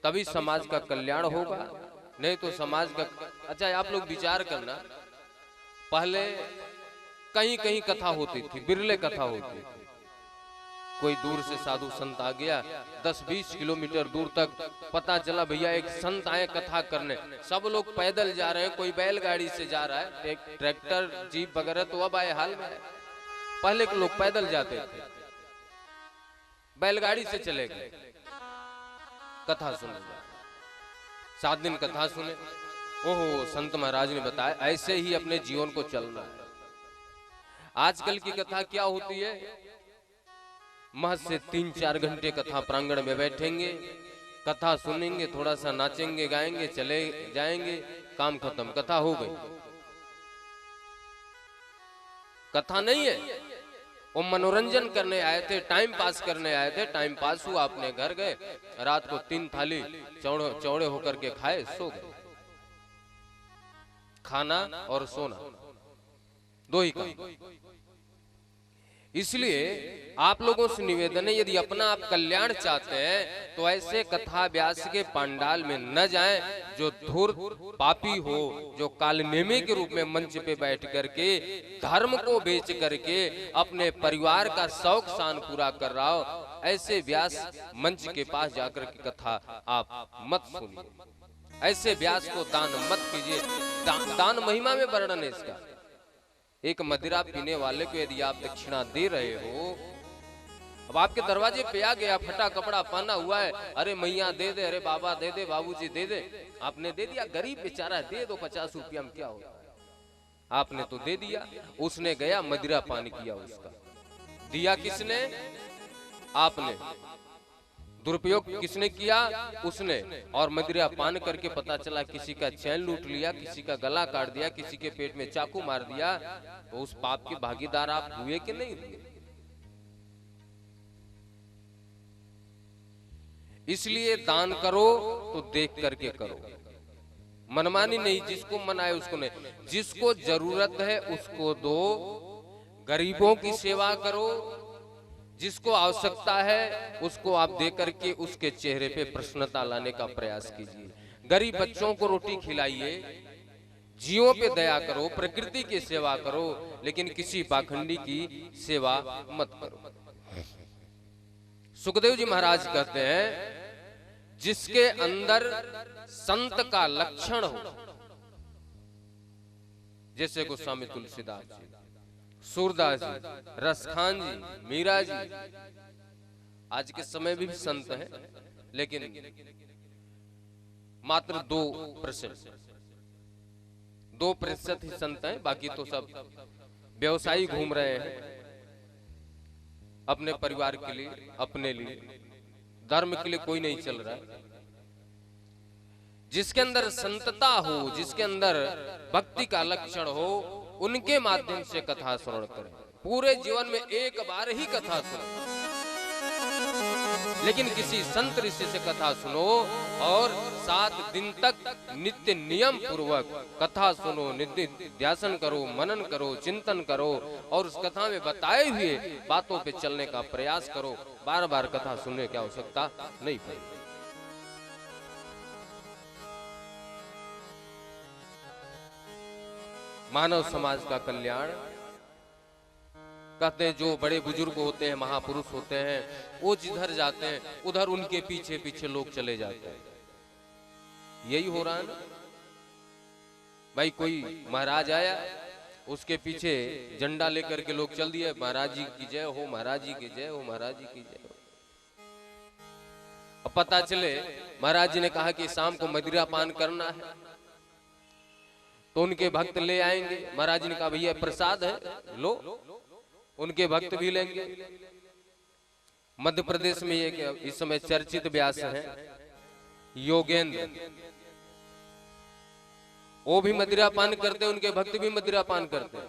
तभी समाज का कल्याण होगा। नहीं तो समाज का, अच्छा आप लोग विचार करना, पहले कहीं कहीं कथा होती थी, बिरले कथा होती थी। कोई दूर से साधु संत आ गया, 10-20 किलोमीटर दूर तक पता चला भैया एक संत आए कथा करने। सब लोग पैदल जा रहे हैं, कोई बैलगाड़ी से जा रहा है, ट्रैक्टर जीप वगैरह तो अब आए हाल में है। पहले के लोग पैदल जाते थे, बैलगाड़ी से चले गए कथा सुनने। 7 दिन कथा सुने। ओहो, संत महाराज ने बताया ऐसे ही अपने जीवन को चलना है। आजकल की कथा क्या होती है, महज से 3-4 घंटे कथा प्रांगण में बैठेंगे, कथा सुनेंगे, थोड़ा सा नाचेंगे गाएंगे, चले जाएंगे, काम खत्म, कथा हो गई। कथा नहीं है, वो मनोरंजन करने आए थे, टाइम पास करने आए थे। टाइम पास हुआ, अपने घर गए, रात को 3 थाली चौड़े होकर के खाए, सो गए। खाना और सोना, 2 ही काम। इसलिए आप लोगों से निवेदन है, यदि अपना आप कल्याण चाहते हैं तो ऐसे कथा व्यास के पंडाल में न जाएं जो धूर्त पापी हो, जो कालनेमी के रूप में मंच पे बैठ करके धर्म को बेच करके अपने परिवार का शौक शान पूरा कर रहा हो। ऐसे व्यास मंच के पास जाकर के कथा आप मत सुनिए, ऐसे व्यास को दान मत कीजिए। दान महिमा में वर्णन है इसका। एक मदिरा पीने वाले को यदि आप दक्षिणा दे रहे हो, अब आपके दरवाजे पे आ गया, फटा कपड़ा पहना हुआ है, अरे मैया दे दे, अरे बाबा दे दे, बाबूजी दे दे, आपने दे दिया। गरीब बेचारा, दे दो 50 रुपया में क्या होता है, आपने तो दे दिया। उसने गया मदिरा पान किया, उसका दिया किसने? आपने। दुरुपयोग किसने किया? उसने। और मदिरा पान करके पता चला किसी का चैन लूट लिया, किसी का गला काट दिया, किसी के पेट में चाकू मार दिया, तो उस पाप के भागीदार आप हुए कि नहीं हुए? इसलिए दान करो तो देख करके करो, मनमानी नहीं। जिसको मनाए उसको नहीं, जिसको जरूरत है उसको दो, गरीबों की सेवा करो, जिसको आवश्यकता है उसको आप दे करके उसके चेहरे पे प्रसन्नता लाने का प्रयास कीजिए। गरीब बच्चों को रोटी खिलाइए, जीवों पे दया करो, प्रकृति की सेवा करो, लेकिन किसी पाखंडी की सेवा मत करो। सुखदेव जी महाराज कहते हैं जिसके अंदर संत का लक्षण हो, जैसे गोस्वामी तुलसीदास जी, सूरदास जी, रसखान जी, मीरा जी, आज के समय भी संत हैं, लेकिन मात्र 2% ही संत हैं। बाकी तो सब व्यवसायी घूम रहे हैं अपने परिवार के लिए, अपने लिए, धर्म के लिए कोई नहीं चल रहा है। जिसके अंदर संतता हो, जिसके अंदर भक्ति का लक्षण हो, उनके माध्यम से कथा श्रवण करें। पूरे जीवन में एक बार ही कथा सुनो, लेकिन किसी संत ऋषि से कथा सुनो और 7 दिन तक नित्य नियम पूर्वक कथा सुनो, नित्य ध्यान करो, मनन करो, चिंतन करो और उस कथा में बताए हुए बातों पे चलने का प्रयास करो। बार बार कथा सुनने की आवश्यकता नहीं पड़ेगी। मानव समाज का कल्याण, कहते हैं जो बड़े बुजुर्ग होते हैं, महापुरुष होते हैं, वो जिधर जाते हैं उधर उनके पीछे पीछे लोग चले जाते हैं। यही हो रहा है ना भाई। कोई महाराज आया, उसके पीछे झंडा लेकर के लोग चल दिए, महाराज जी की जय हो, महाराज जी की जय हो, महाराज जी की जय हो। अब पता चले महाराज जी ने कहा कि शाम को मदिरा पान करना है, तो उनके भक्त ले आएंगे। महाराज जी ने कहा भैया प्रसाद है, लो। उनके भक्त भी लेंगे। मध्य प्रदेश में ये इस समय चर्चित व्यास हैं, योगेंद्र, वो भी मदिरापान करते, उनके भक्त भी मदिरापान करते हैं,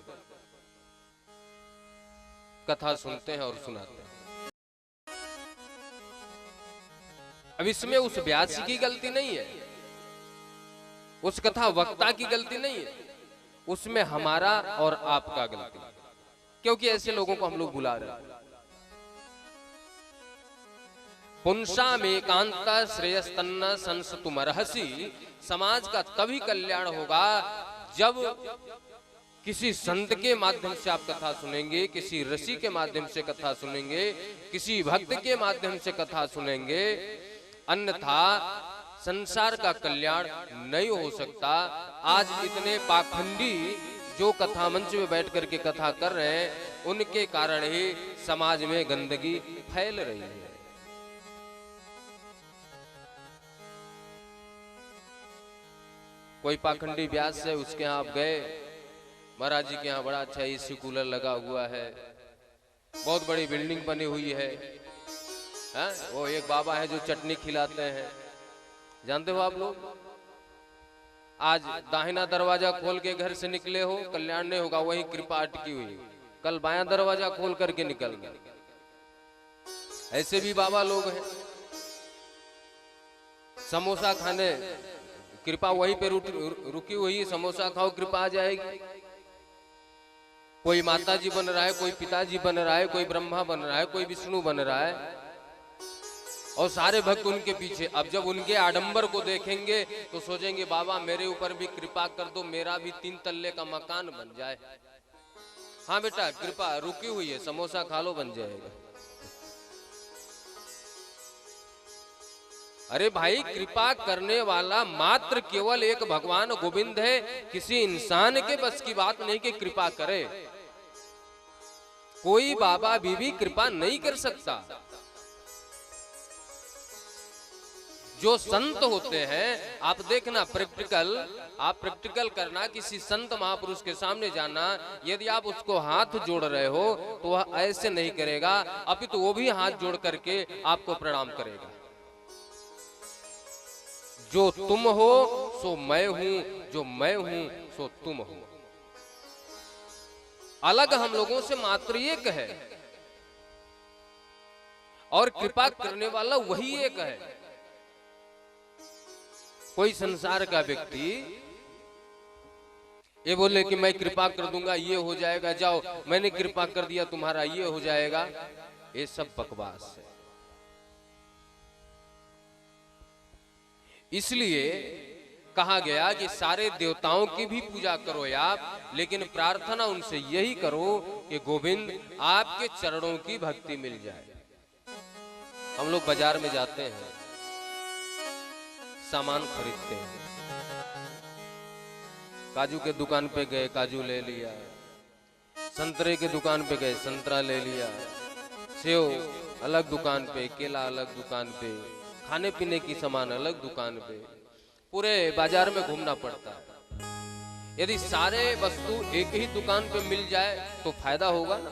कथा सुनते हैं और सुनाते हैं। अब इसमें उस व्यास की गलती नहीं है, उस कथा वक्ता की गलती नहीं है, उसमें हमारा और आपका गलती, क्योंकि ऐसे लोगों को हम लोग बुला रहे हैं। पुंसा में कांता श्रेयस्तन्न संस तुम रहसी, समाज का तभी कल्याण होगा जब किसी संत के माध्यम से आप कथा सुनेंगे, किसी ऋषि के माध्यम से कथा सुनेंगे, किसी भक्त के माध्यम से कथा सुनेंगे, अन्यथा संसार का कल्याण नहीं हो सकता। आज इतने पाखंडी जो कथा मंच में बैठ करके कथा कर रहे हैं, उनके कारण ही समाज में गंदगी फैल रही है। कोई पाखंडी व्यास है, उसके यहाँ आप गए, महाराज जी के यहाँ बड़ा अच्छा एसी कूलर लगा हुआ है, बहुत बड़ी बिल्डिंग बनी हुई है, वो एक बाबा है जो चटनी खिलाते हैं, जानते हो आप लोग? आज दाहिना दरवाजा खोल के घर से निकले हो, कल्याण नहीं होगा, वही कृपा अटकी हुई, कल बायां दरवाजा खोल करके निकल गए। ऐसे भी बाबा लोग हैं। समोसा खाने, कृपा वहीं पे रुकी हुई, समोसा खाओ कृपा आ जाएगी। कोई माता जी बन रहा है, कोई पिताजी बन रहा है, कोई ब्रह्मा बन रहा है, कोई विष्णु बन रहा है, और सारे भक्त उनके पीछे। अब जब उनके आडंबर को देखेंगे तो सोचेंगे बाबा मेरे ऊपर भी कृपा कर दो, मेरा भी 3 तल्ले का मकान बन जाए। हाँ बेटा कृपा रुकी हुई है, समोसा खा लो बन जाएगा। अरे भाई, कृपा करने वाला मात्र केवल एक भगवान गोविंद है, किसी इंसान के बस की बात नहीं कि कृपा करे। कोई बाबा भी कृपा नहीं कर सकता। जो संत होते हैं, आप देखना आप प्रैक्टिकल करना, किसी संत महापुरुष के सामने जाना, यदि आप उसको हाथ जोड़ रहे हो तो वह ऐसे नहीं करेगा, अपितु वो भी हाथ जोड़ करके आपको प्रणाम करेगा। जो तुम हो सो मैं हूं, जो मैं हूं सो तुम हो। अलग हम लोगों से मात्र एक है, और कृपा करने वाला वही एक है। कोई संसार का व्यक्ति ये बोले कि मैं कृपा कर दूंगा, ये हो जाएगा, जाओ मैंने कृपा कर दिया तुम्हारा ये हो जाएगा, ये सब बकवास है। इसलिए कहा गया कि सारे देवताओं की भी पूजा करो आप, लेकिन प्रार्थना उनसे यही करो कि गोविंद आपके चरणों की भक्ति मिल जाए। हम लोग बाजार में जाते हैं, सामान खरीदते हैं, काजू के दुकान पे गए काजू ले लिया, संतरे के दुकान पे गए संतरा ले लिया, सेव अलग दुकान पे, केला अलग दुकान पे, खाने पीने की सामान अलग दुकान पे, पूरे बाजार में घूमना पड़ता है। यदि सारे वस्तु एक ही दुकान पे मिल जाए तो फायदा होगा ना।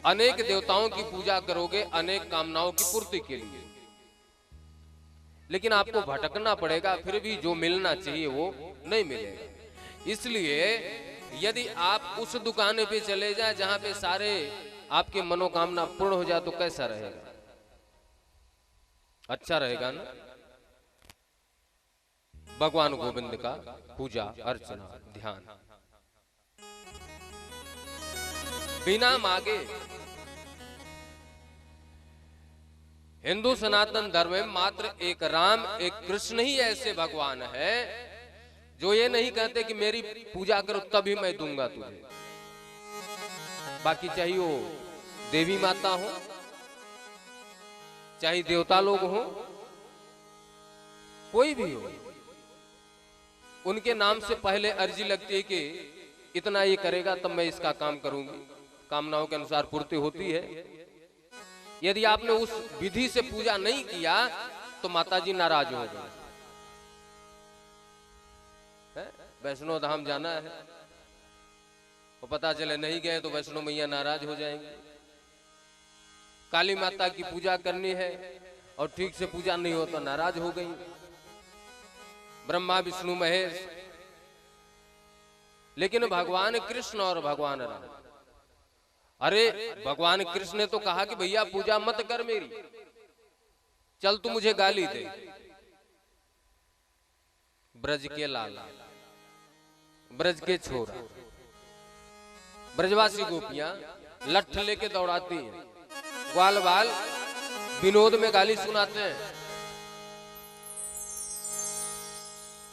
अनेक देवताओं की पूजा करोगे अनेक कामनाओं की पूर्ति के लिए, लेकिन आपको भटकना पड़ेगा, फिर भी जो मिलना चाहिए वो नहीं मिलेगा। इसलिए यदि आप उस दुकान पे चले जाए जहां पे सारे आपके मनोकामना पूर्ण हो जाए तो कैसा रहेगा? अच्छा रहेगा ना। भगवान गोविंद का पूजा अर्चना ध्यान बिना मांगे। हिंदू सनातन धर्म में मात्र एक राम एक कृष्ण ही ऐसे भगवान है जो ये नहीं कहते कि मेरी पूजा करो तभी मैं दूंगा तुझे। बाकी चाहिए वो देवी माता हो, चाहे देवता लोग हो, कोई भी हो, उनके नाम से पहले अर्जी लगती है कि इतना ये करेगा तब मैं इसका काम करूंगी। कामनाओं के अनुसार पूर्ति होती है। यदि आपने उस विधि से पूजा नहीं किया तो माताजी नाराज हो गए। वैष्णो धाम जाना है और पता चले नहीं गए तो वैष्णो मैया नाराज हो जाएंगे। काली माता की पूजा करनी है, और ठीक से पूजा नहीं हो तो नाराज हो गई। ब्रह्मा विष्णु महेश, लेकिन भगवान कृष्ण और भगवान राम, अरे भगवान कृष्ण ने तो कहा कि भैया पूजा मत कर मेरी, चल तू मुझे गाली दे। ब्रज के लाला, ब्रज के छोरा, ब्रजवासी गोपियां लठ लेके दौड़ाती हैं, ग्वाल बाल विनोद में गाली सुनाते हैं।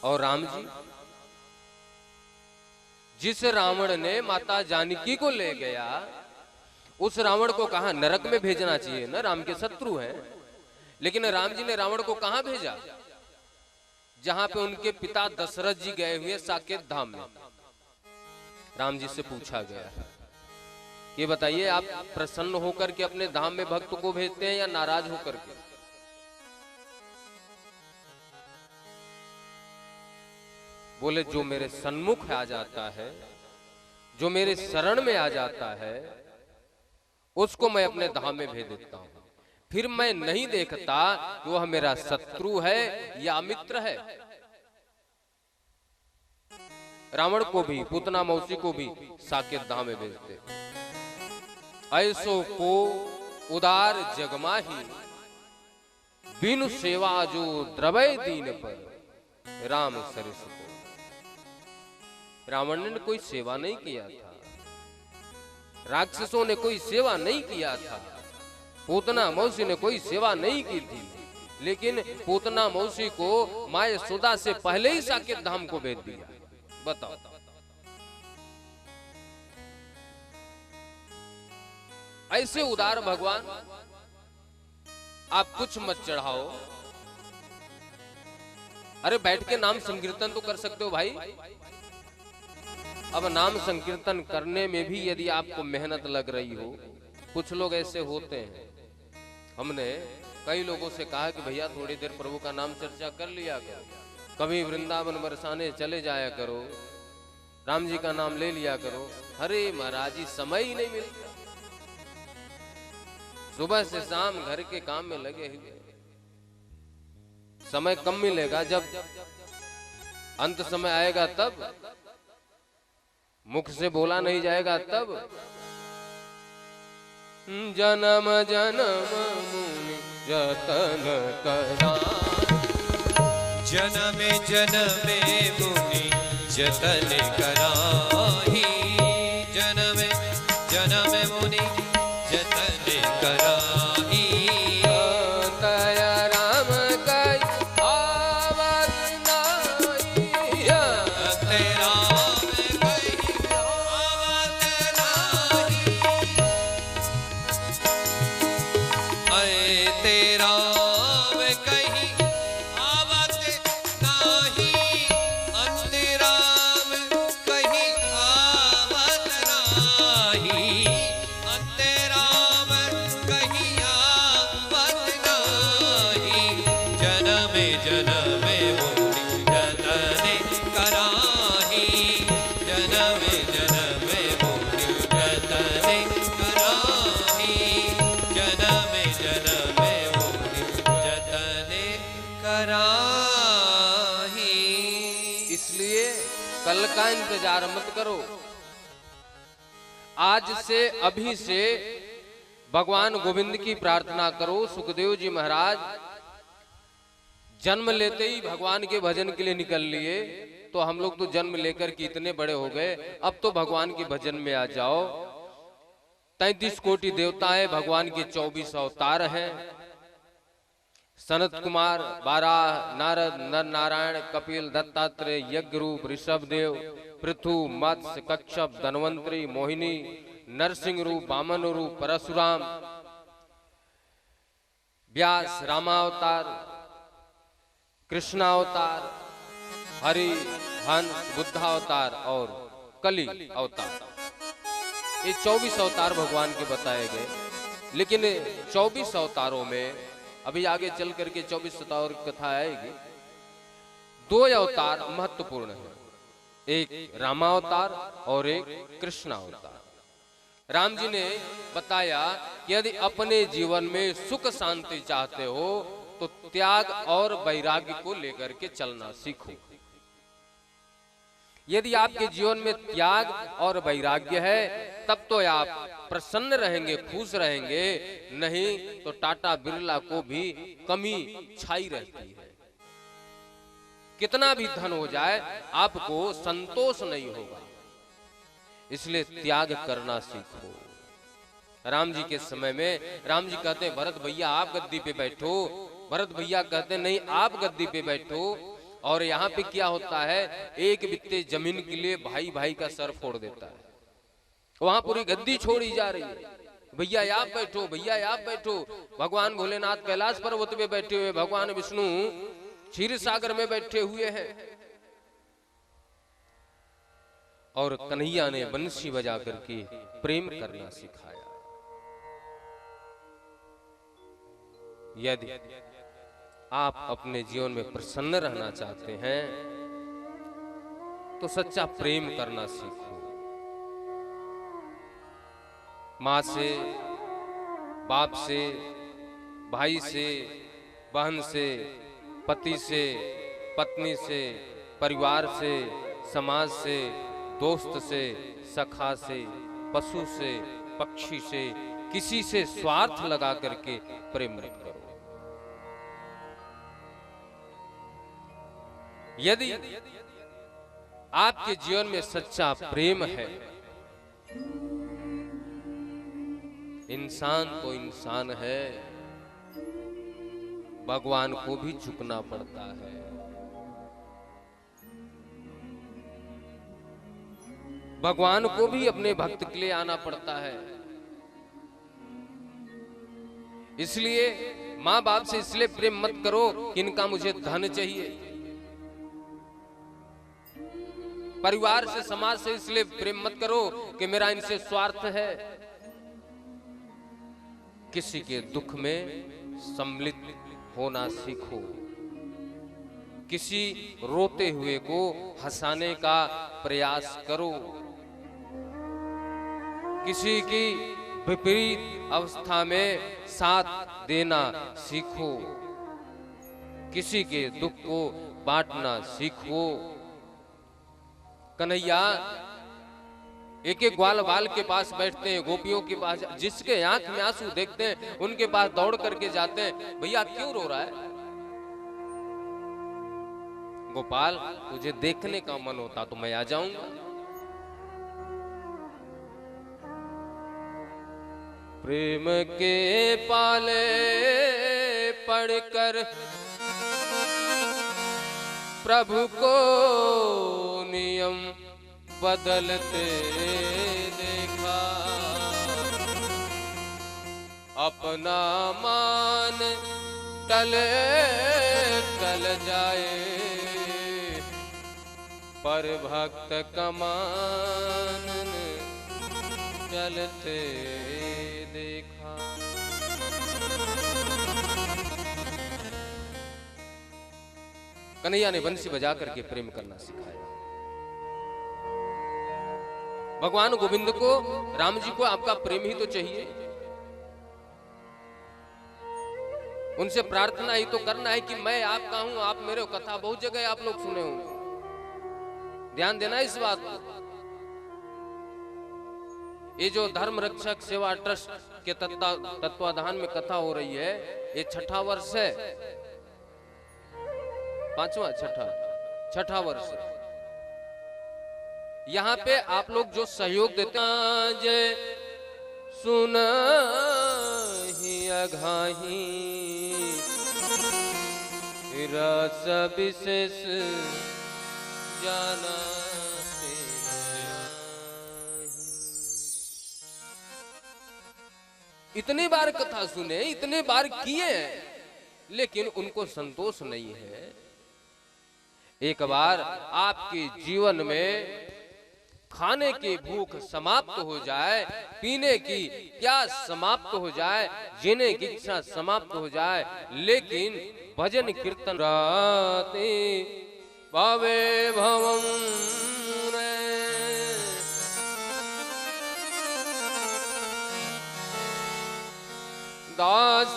और राम जी, जिस रावण ने माता जानकी को ले गया, उस रावण को कहां नरक में भेजना चाहिए ना, राम के शत्रु हैं। लेकिन राम जी ने रावण को कहां भेजा? जहां पे उनके पिता दशरथ जी गए हुए साकेत धाम में। राम जी से पूछा गया कि बताइए, आप प्रसन्न होकर के अपने धाम में भक्त को भेजते हैं या नाराज होकर के? बोले जो मेरे सन्मुख आ जाता है, जो मेरे शरण में आ जाता है, उसको मैं अपने धाम में भेज देता हूं। फिर मैं नहीं देखता कि वह मेरा शत्रु है या मित्र है। रावण को भी, पूतना मौसी को भी साकेत धाम में भेजते। ऐसो को उदार जगमाही, बिनु सेवा जो द्रवय दीन पर, राम सरिस को। रावण ने कोई सेवा नहीं किया था, राक्षसों ने कोई सेवा नहीं किया था, पूतना मौसी ने कोई सेवा नहीं की थी, लेकिन पूतना मौसी को माँ यशोदा से पहले ही साकेत धाम को भेज दिया। बताओ, ऐसे उदार भगवान, आप कुछ मत चढ़ाओ। अरे बैठ के नाम संकीर्तन तो कर सकते हो भाई। अब नाम संकीर्तन करने में भी यदि आपको मेहनत लग रही हो, कुछ लोग ऐसे होते हैं। हमने कई लोगों से कहा कि भैया थोड़ी देर प्रभु का नाम चर्चा कर लिया करो, कभी वृंदावन बरसाने चले जाया करो, राम जी का नाम ले लिया करो। अरे महाराज जी, समय ही नहीं मिलता, सुबह से शाम घर के काम में लगे हुए, समय कम मिलेगा। जब अंत समय आएगा तब, मुख से बोला नहीं जाएगा तब। जन्म जन्म मुनि जतन करा, जन्म जन्म मुनि जतन कराही, जन्म जन्म मुनि जतन कराही। दया राम कई आवत नाई, तेरा कहीं आवत नाही, अरे तेरा कहीं आवत नाही, अंतराम कहीं आवत नाही, अंतराम कहीं आवत नाही। जन्म जन्म मुनि जतन कराही, जन्म जन्म मुनि जतन कराही, जन्म जन्म मुनि जतन कराही। इसलिए कल का इंतजार मत करो, आज से अभी से भगवान गोविंद की प्रार्थना करो। सुखदेव जी महाराज जन्म लेते ही भगवान के भजन के लिए निकल लिए, तो हम लोग तो जन्म लेकर के इतने बड़े हो गए, अब तो भगवान के भजन में आ जाओ। 33 कोटि देवता है, भगवान के 24 अवतार हैं। सनत कुमार, बाराह, नारद, नर नारायण, कपिल, दत्तात्रेय, यज्ञ रूप, ऋषभदेव, पृथु, मत्स्य, कच्छप, धनवंतरी, मोहिनी, नरसिंह रूप, वामन रूप, परशुराम, व्यास, रामावतार, कृष्णावतार, हरि, हंस, बुद्धावतार और कली अवतार। ये 24 अवतार भगवान के बताए गए। लेकिन 24 अवतारों में अभी आगे चल करके 24 अवतार की कथा आएगी। 2 अवतार महत्वपूर्ण है, एक रामावतार और एक कृष्णावतार। राम जी ने बताया कि यदि अपने जीवन में सुख शांति चाहते हो तो त्याग और वैराग्य को लेकर के चलना सीखो। यदि आपके जीवन में त्याग और वैराग्य है तब तो आप प्रसन्न रहेंगे, खुश रहेंगे, नहीं तो टाटा बिरला को भी कमी छाई रहती है। कितना भी धन हो जाए आपको संतोष नहीं होगा, इसलिए त्याग करना सीखो। राम जी के समय में राम जी कहते हैं भरत भैया आप गद्दी पे बैठो, भरत भैया कहते हैं नहीं आप गद्दी पे बैठो। और यहाँ पे क्या होता है, एक बित्ते जमीन के लिए भाई भाई का सर फोड़ देता है, वहां पूरी गद्दी छोड़ी जा रही है। भैया आप बैठो, भैया आप बैठो। भगवान भोलेनाथ कैलाश पर्वत पे बैठे हुए, भगवान विष्णु क्षीर सागर में बैठे हुए हैं। और कन्हैया ने बंसी बजा करके प्रेम करना सिखाया। यदि आप अपने जीवन में प्रसन्न रहना चाहते हैं तो सच्चा प्रेम करना सीखो। माँ से, बाप से, भाई से, बहन से, पति से, पत्नी से, परिवार से, समाज से, दोस्त से, सखा से, पशु से, पक्षी से, किसी से स्वार्थ लगा करके प्रेम मत करो। यदि आपके जीवन में सच्चा प्रेम है, इंसान तो इंसान है, भगवान को भी झुकना पड़ता है। भगवान को भी अपने भक्त के लिए आना पड़ता है। इसलिए माँ बाप से इसलिए प्रेम मत करो कि इनका मुझे धन चाहिए। परिवार से, समाज से इसलिए प्रेम मत करो कि मेरा इनसे स्वार्थ है। किसी के दुख में सम्मिलित होना सीखो। किसी रोते हुए को हंसाने का प्रयास करो। किसी की विपरीत अवस्था में साथ देना सीखो। किसी के दुख को बांटना सीखो। कन्हैया एक एक ग्वाल बाल के पास बैठते हैं, गोपियों के पास, जिसके आंख में आंसू देखते हैं उनके पास दौड़ करके जाते हैं, भैया क्यों रो रहा है? गोपाल तुझे देखने का मन होता तो मैं आ जाऊंगा। प्रेम के पाले पढ़कर प्रभु को नियम बदलते देखा, अपना मान टले टल जाए, पर भक्त का मान चलते देखा। कन्हैया ने बंसी बजा करके प्रेम करना सिखाया। भगवान गोविंद को, राम जी को आपका प्रेम ही तो चाहिए। उनसे प्रार्थना ही तो करना है कि मैं आपका हूं, आप मेरे हो। कथा बहुत जगह आप लोग सुने होंगे, ध्यान देना इस बात को। ये जो धर्म रक्षक सेवा ट्रस्ट के तत्वाधान में कथा हो रही है, ये छठा वर्ष है, पांचवा छठा वर्ष। यहाँ पे आप लोग जो सहयोग देते हैं, जय सुन ही अघाही रस विशेष जाना। इतनी बार कथा सुने, इतने बार किए, लेकिन उनको संतोष नहीं है। एक बार आपके जीवन में खाने की भूख समाप्त हो जाए, पीने की प्यास समाप्त हो जाए, जीने की इच्छा समाप्त हो जाए, लेकिन भजन कीर्तन राते पावे भवम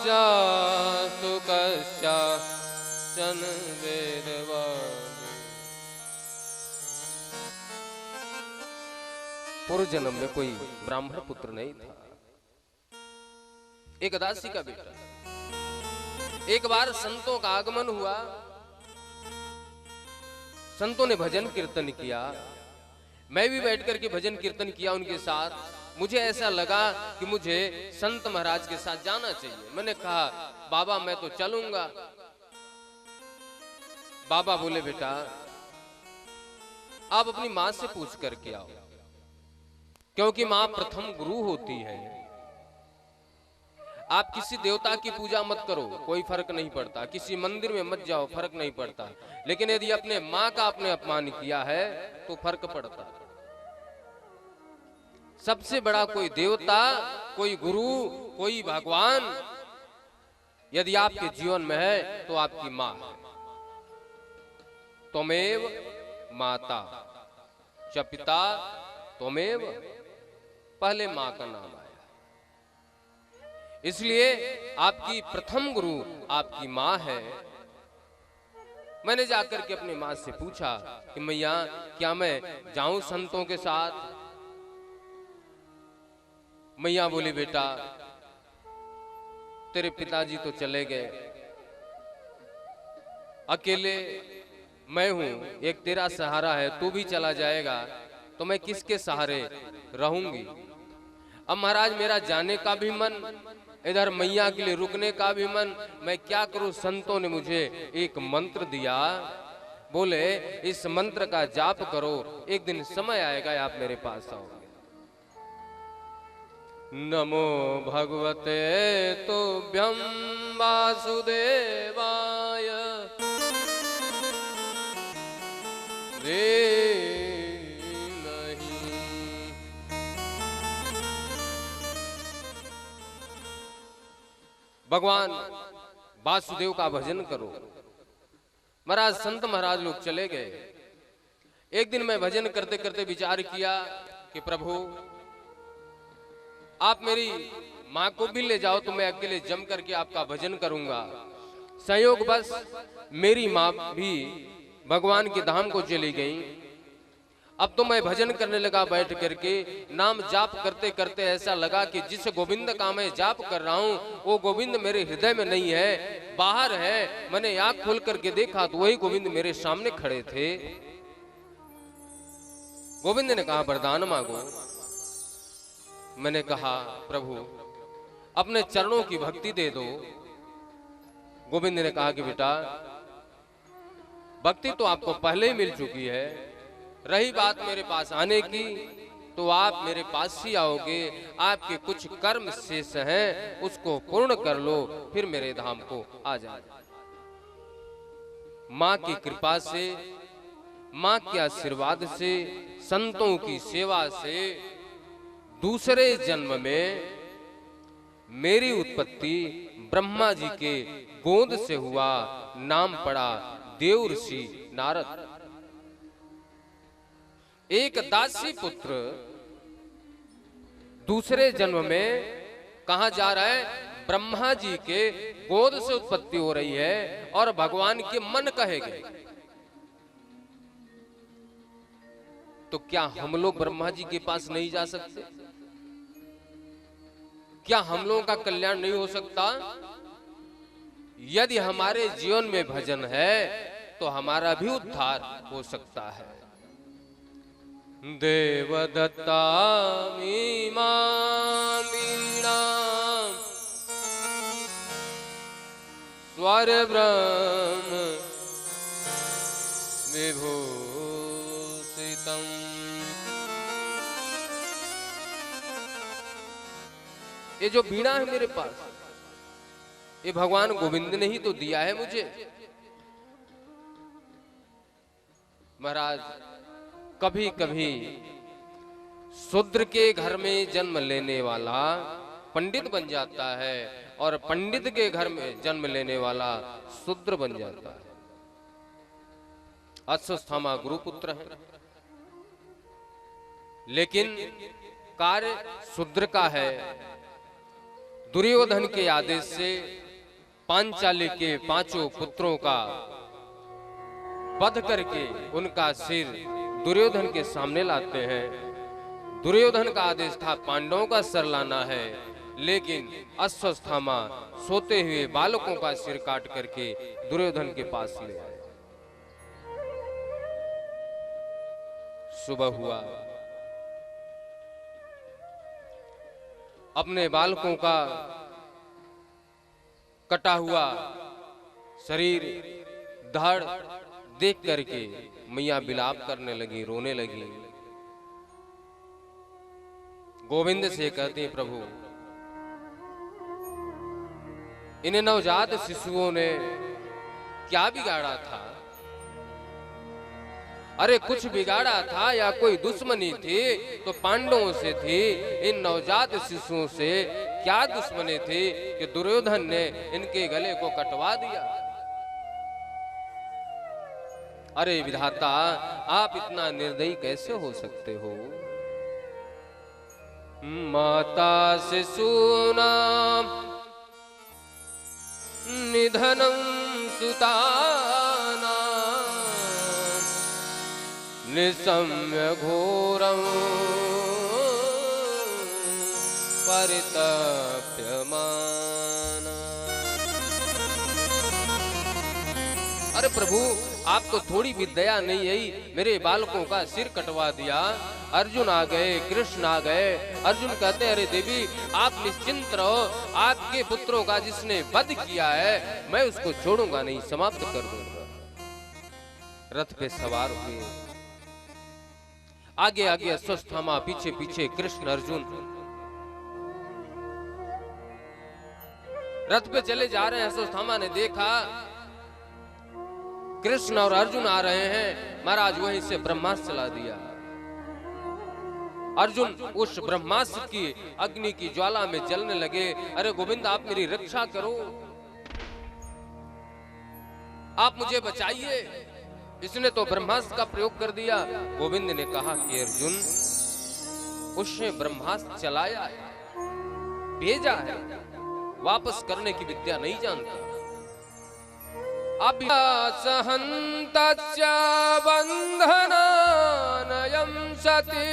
पश्चास्तु कश्चन वेदवान्। पूर्व जन्म में कोई ब्राह्मण पुत्र नहीं था, एक दासी का बेटा। एक बार संतों का आगमन हुआ, संतों ने भजन कीर्तन किया, मैं भी बैठ करके भजन कीर्तन किया उनके साथ। मुझे ऐसा लगा कि मुझे संत महाराज के साथ जाना चाहिए। मैंने कहा बाबा मैं तो चलूंगा। बाबा बोले बेटा आप अपनी मां से पूछ करके आओ, क्योंकि मां प्रथम गुरु होती है। आप किसी देवता की पूजा मत करो, कोई फर्क नहीं पड़ता, किसी मंदिर में मत जाओ, फर्क नहीं पड़ता, लेकिन यदि अपने मां का आपने अपमान किया है तो फर्क पड़ता। सबसे बड़ा कोई देवता, कोई गुरु, कोई भगवान यदि आपके जीवन में है तो आपकी मां है। त्वमेव माता च पिता त्वमेव, पहले मां का नाम आया। इसलिए आपकी प्रथम गुरु आपकी मां है। मैंने जाकर के अपनी मां से पूछा कि मैया क्या मैं जाऊं संतों के साथ? मैया बोली बेटा तेरे पिताजी तो चले गए, अकेले मैं हूं, एक तेरा सहारा है, तू भी चला जाएगा तो मैं किसके सहारे रहूंगी? अब महाराज मेरा जाने का भी मन, इधर मैया के लिए रुकने का भी मन, मैं क्या करूं? संतों ने मुझे एक मंत्र दिया, बोले इस मंत्र का जाप करो, एक दिन समय आएगा आप मेरे पास आओगे। नमो भगवते तुभ्यं वासुदेवाय धीमहि। भगवान वासुदेव का भजन करो। महाराज संत महाराज लोग चले गए। एक दिन मैं भजन करते करते विचार किया कि प्रभु आप मेरी मां को भी ले जाओ तो मैं अकेले जम करके आपका भजन करूंगा। संयोग बस मेरी मां भी भगवान के धाम को चली गई। अब तो मैं भजन करने लगा बैठ करके, नाम जाप करते करते ऐसा लगा कि जिस गोविंद का मैं जाप कर रहा हूं वो गोविंद मेरे हृदय में नहीं है, बाहर है। मैंने आंख खोल करके देखा तो वही गोविंद मेरे सामने खड़े थे। गोविंद ने कहा वरदान मांगो। मैंने कहा प्रभु अपने चरणों की भक्ति दे दो। गोविंद ने कहा कि बेटा भक्ति तो आपको पहले ही मिल चुकी है, रही बात मेरे पास आने की तो आप मेरे पास ही आओगे। आपके कुछ कर्म शेष हैं उसको पूर्ण कर लो, फिर मेरे धाम को आ जाए। मां की कृपा से, मां के आशीर्वाद से, संतों की सेवा से दूसरे जन्म में मेरी उत्पत्ति ब्रह्मा जी के गोद से हुआ, नाम पड़ा देव ऋषि नारद। एक दासी पुत्र दूसरे जन्म में कहा जा रहा है? ब्रह्मा जी के गोद से उत्पत्ति हो रही है और भगवान के मन कहे गए। तो क्या हम लोग ब्रह्मा जी के पास नहीं जा सकते? क्या हम लोगों का कल्याण नहीं हो सकता? यदि हमारे जीवन में भजन है तो हमारा भी उद्धार हो सकता है। देवदत्ता मीमा मीणा स्वर ब्रह्म विभूषितम्। ये जो बीणा है मेरे पास, ये भगवान गोविंद ने ही तो दिया है मुझे। महाराज कभी कभी शूद्र के घर में जन्म लेने वाला पंडित बन जाता है और पंडित के घर में जन्म लेने वाला शूद्र बन जाता है। अश्वत्थामा गुरुपुत्र है, लेकिन कार्य शूद्र का है। दुर्योधन के आदेश से पांचाली के 5 पुत्रों का वध करके उनका सिर दुर्योधन के सामने लाते हैं। दुर्योधन का आदेश था पांडवों का सर लाना है, लेकिन अश्वत्थामा सोते हुए बालकों का सिर काट करके दुर्योधन के पास ले आए। सुबह हुआ, अपने बालकों का कटा हुआ शरीर धड़ देख करके मैया विलाप करने लगी, रोने लगी। गोविंद से कहते हैं, प्रभु इन नवजात शिशुओं ने क्या बिगाड़ा था? अरे कुछ बिगाड़ा था या कोई दुश्मनी थी तो पांडवों से थी। इन नवजात शिशुओं से क्या दुश्मनी थी कि दुर्योधन ने इनके गले को कटवा दिया? अरे विधाता, आप इतना निर्दयी कैसे हो सकते हो? माता शिशूनां निधनं सुतानां निशम्य घोरं परितप्यमाना। अरे प्रभु, आपको थोड़ी भी दया नहीं आई, मेरे बालकों का सिर कटवा दिया। अर्जुन आ गए, कृष्ण आ गए। अर्जुन कहते हैं, अरे देवी आप निश्चिंत रहो, आपके पुत्रों का जिसने वध किया है मैं उसको छोड़ूंगा नहीं, समाप्त कर दूंगा। रथ पे सवार हुए, आगे आगे अश्वत्थामा, पीछे पीछे कृष्ण अर्जुन। रथ पे चले जा रहे हैं। अश्वत्थामा ने देखा कृष्ण और अर्जुन आ रहे हैं, महाराज वहीं से ब्रह्मास्त्र चला दिया। अर्जुन उस ब्रह्मास्त्र की अग्नि की ज्वाला में जलने लगे। अरे गोविंद, आप मेरी रक्षा करो, आप मुझे बचाइए। इसने तो ब्रह्मास्त्र का प्रयोग कर दिया। गोविंद ने कहा कि अर्जुन, उसने ब्रह्मास्त्र चलाया है, भेजा है, वापस करने की विद्या नहीं जानता। अभ्यासहन्तस्य बन्धनानयं सति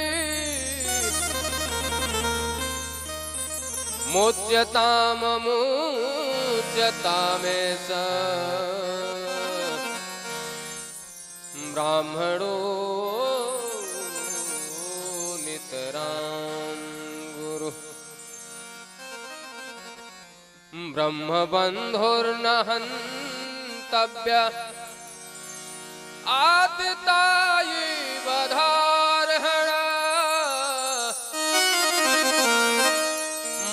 मोच्यताममुच्यतामेष ब्राह्मणो नितरां गुरु ब्रह्मबन्धुर्न हन्तव्य आततायैव धारहण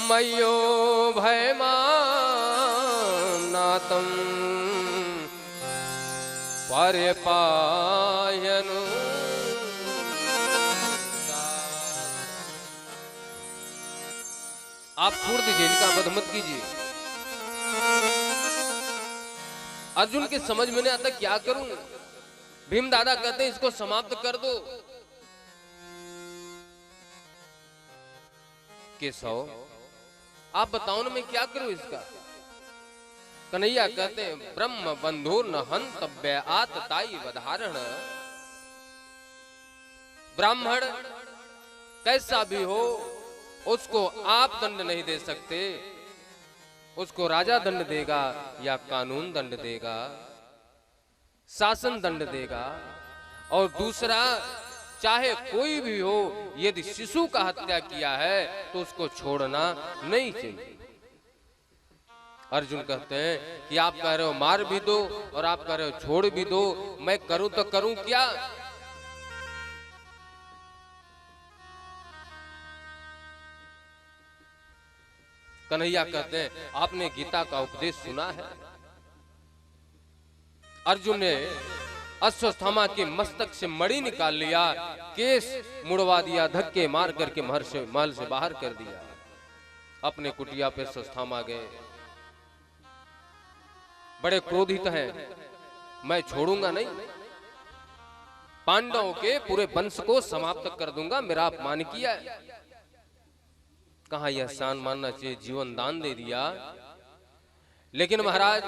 मय्यो भयमानातं पर्यपायनु। आप छोड़ दीजिए, इनका वध मत कीजिए। अर्जुन के समझ में नहीं आता क्या करूं। भीम दादा कहते हैं इसको समाप्त कर दो। केशव, आप बताओ ना मैं क्या करूं इसका? कन्हैया कहते हैं, ब्रह्म बंधुर न हंतव्य आतताई वधारण। ब्राह्मण कैसा भी हो उसको आप दंड नहीं दे सकते, उसको राजा दंड देगा या कानून दंड देगा, शासन दंड देगा। और दूसरा, चाहे कोई भी हो, यदि शिशु का हत्या किया है तो उसको छोड़ना नहीं चाहिए। अर्जुन कहते हैं कि आप कह रहे हो मार भी दो और आप कह रहे हो छोड़ भी दो, मैं करूं तो करूं क्या? कन्हैया कहते हैं, आपने गीता का उपदेश सुना है? अर्जुन ने अश्वत्थामा के मस्तक से मणि निकाल लिया, केस मुड़वा दिया, धक्के मार करके महल से बाहर कर दिया। अपने कुटिया पे अश्वत्थामा गए, बड़े क्रोधित हैं, मैं छोड़ूंगा नहीं, पांडवों के पूरे वंश को समाप्त कर दूंगा, मेरा अपमान किया है। कहा यह शान मानना चाहिए, जीवन दान दे दिया। लेकिन महाराज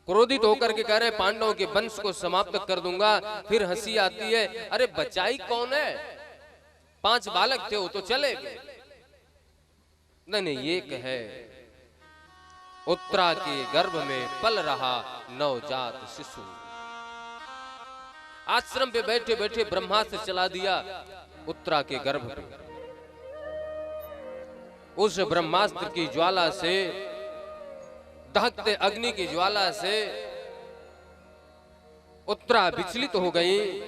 क्रोधित होकर के कह रहे पांडवों के वंश को समाप्त कर दूंगा। फिर हंसी आती है, अरे बचाई कौन है, 5 बालक थे वो तो चले गए। नहीं, ये कहे उत्तरा के गर्भ में पल रहा नवजात शिशु। आश्रम पे बैठे बैठे ब्रह्मास्त्र चला दिया उत्तरा के गर्भ पे। उस ब्रह्मास्त्र की ज्वाला से, दहकते अग्नि की ज्वाला से उत्तरा विचलित हो गई।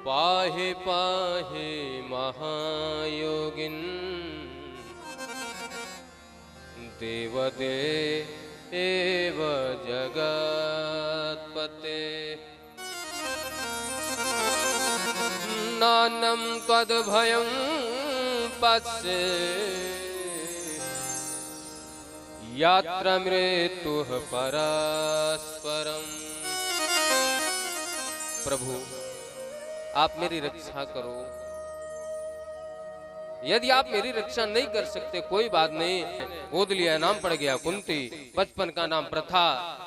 पाहे पाहे महायोगिन देवदेव जगत्पते नानं त्वद्भयं पश्ये यात्र मृत्युः परस्परम्। प्रभु आप मेरी रक्षा करो। यदि आप मेरी रक्षा नहीं कर सकते कोई बात नहीं, गोद लिया नाम पड़ गया कुंती, बचपन का नाम प्रथा।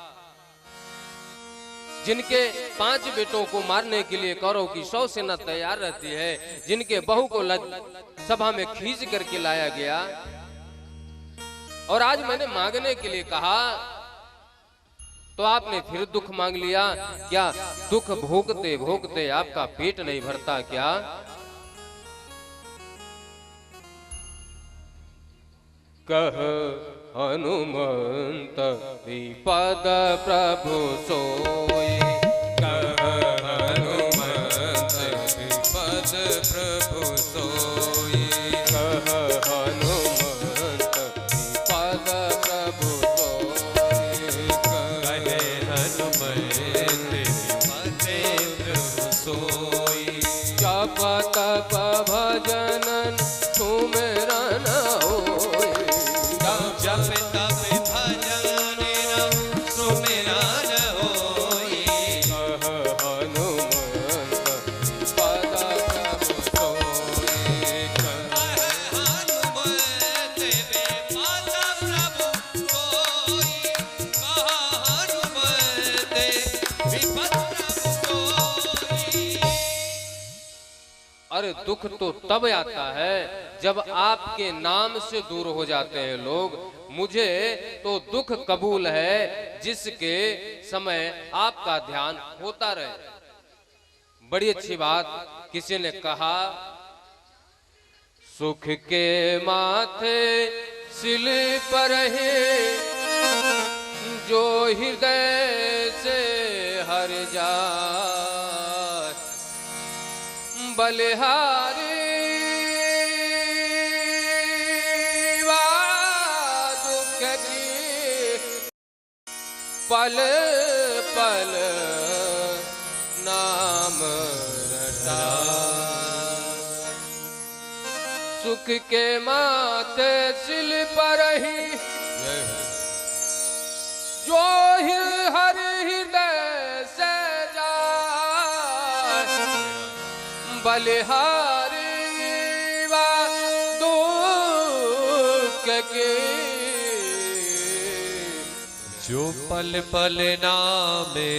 जिनके 5 बेटों को मारने के लिए कौरव की 100 सेना तैयार रहती है, जिनके बहू को सभा में खींच करके लाया गया, और आज मैंने मांगने के लिए कहा तो आपने फिर दुख मांग लिया। क्या दुख भोगते भोगते आपका पेट नहीं भरता क्या? कह हनुमंत विपद प्रभु सोई, कह हनुमंत विपद प्रभु सोई, कह हनुमंत विपद प्रभु सोई, कहे हनुमंत विपद प्रभु सोई। जप तप भजनन सुमिरन होय, जप तप भजन सुमिरन होई। कह हनुमंत विपद प्रभु सोई, कह हनुमंत विपद प्रभु सोई, कह हनुमंत विपद प्रभु सोई। अरे दुख तो तब आता है जब आपके नाम से दूर हो जाते हैं लोग। मुझे तो दुख कबूल है जिसके समय आपका ध्यान होता रहे। बड़ी अच्छी बात किसी ने कहा, सुख के माथे सिल पर है जो हृदय से हर जाए, बलिहारी दुख की पल पल नाम रटा। सुख के माथे सिल पर ही जो हर हृदय से जाए, बलिहारी दुख के जो पल पल नामे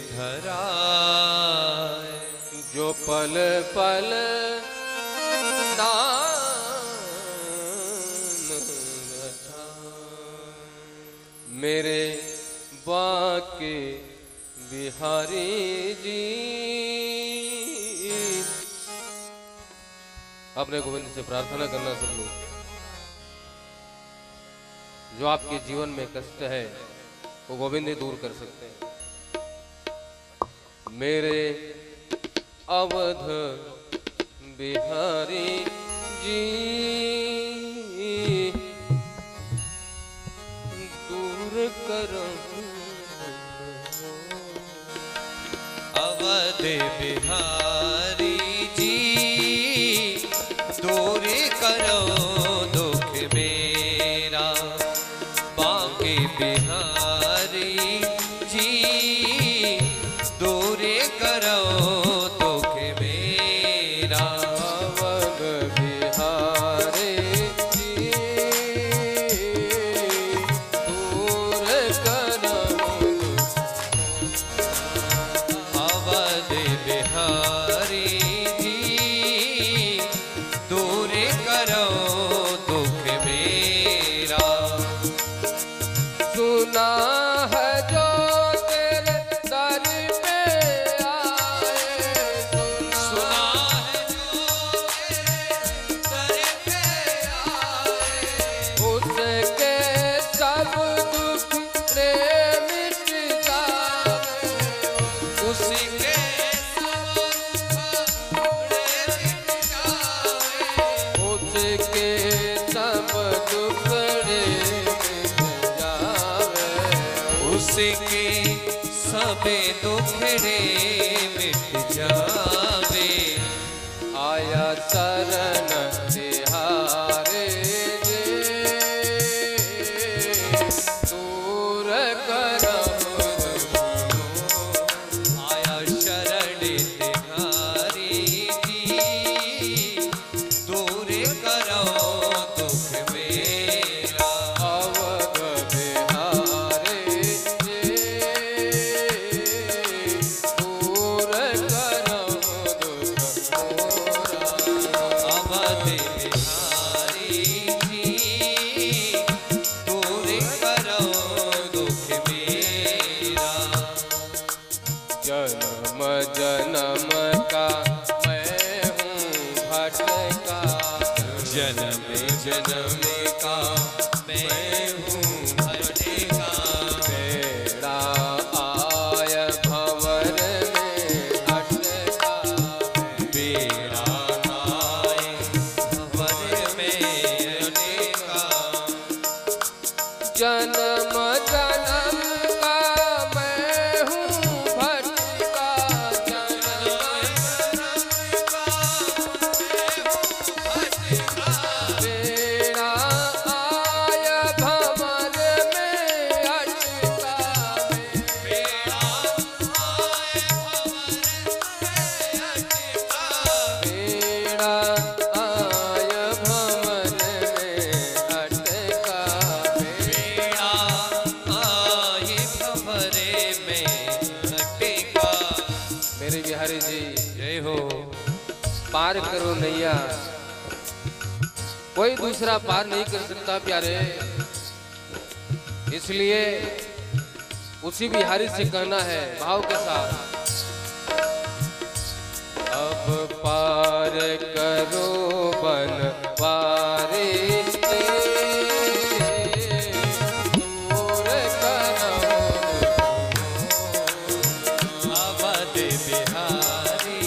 धराए, जो पल पल नाम रटा। मेरे बाके बिहारी जी, अपने गोविंद से प्रार्थना करना सब लोग, जो आपके जीवन में कष्ट है वो गोविंद ही दूर कर सकते हैं। मेरे अवध बिहारी जी दूर करो। अवध बिहारी जी दूर करो दुख मेरा, बांके बिहारी जी दूर करो दुख मेरा। अवध सारे दुखड़े मिट जावे। आया शरण तिहारे जे दूर करहु आया शरण तिहारी जी, दूर करो दुख मेरा। अवघ बिहारे जे दूर करहु दुख मोरा। अवध बिहारी जी, दूर करो दुख मेरा। जन्म जन्म का मैं हूँ भटका, जन्म जन्म का मैं हूँ भटका। बेड़ा आय भंवर में अटका। बेड़ा आए भंवर में अटका। जन्म जन्म का मैं हूँ भटका, जन्म बेड़ा आय भंवर में अटका। बेड़ा आय भंवर में अटका। बेड़ा आए भंवरे में अटका। मेरे बिहारी जी जय हो। पार करो नैया, कोई दूसरा पार नहीं कर सकता प्यारे। इसलिए उसी बिहारी से कहना है भाव के साथ। अब पार करो बन पारे से, दूर करो अवध बिहारी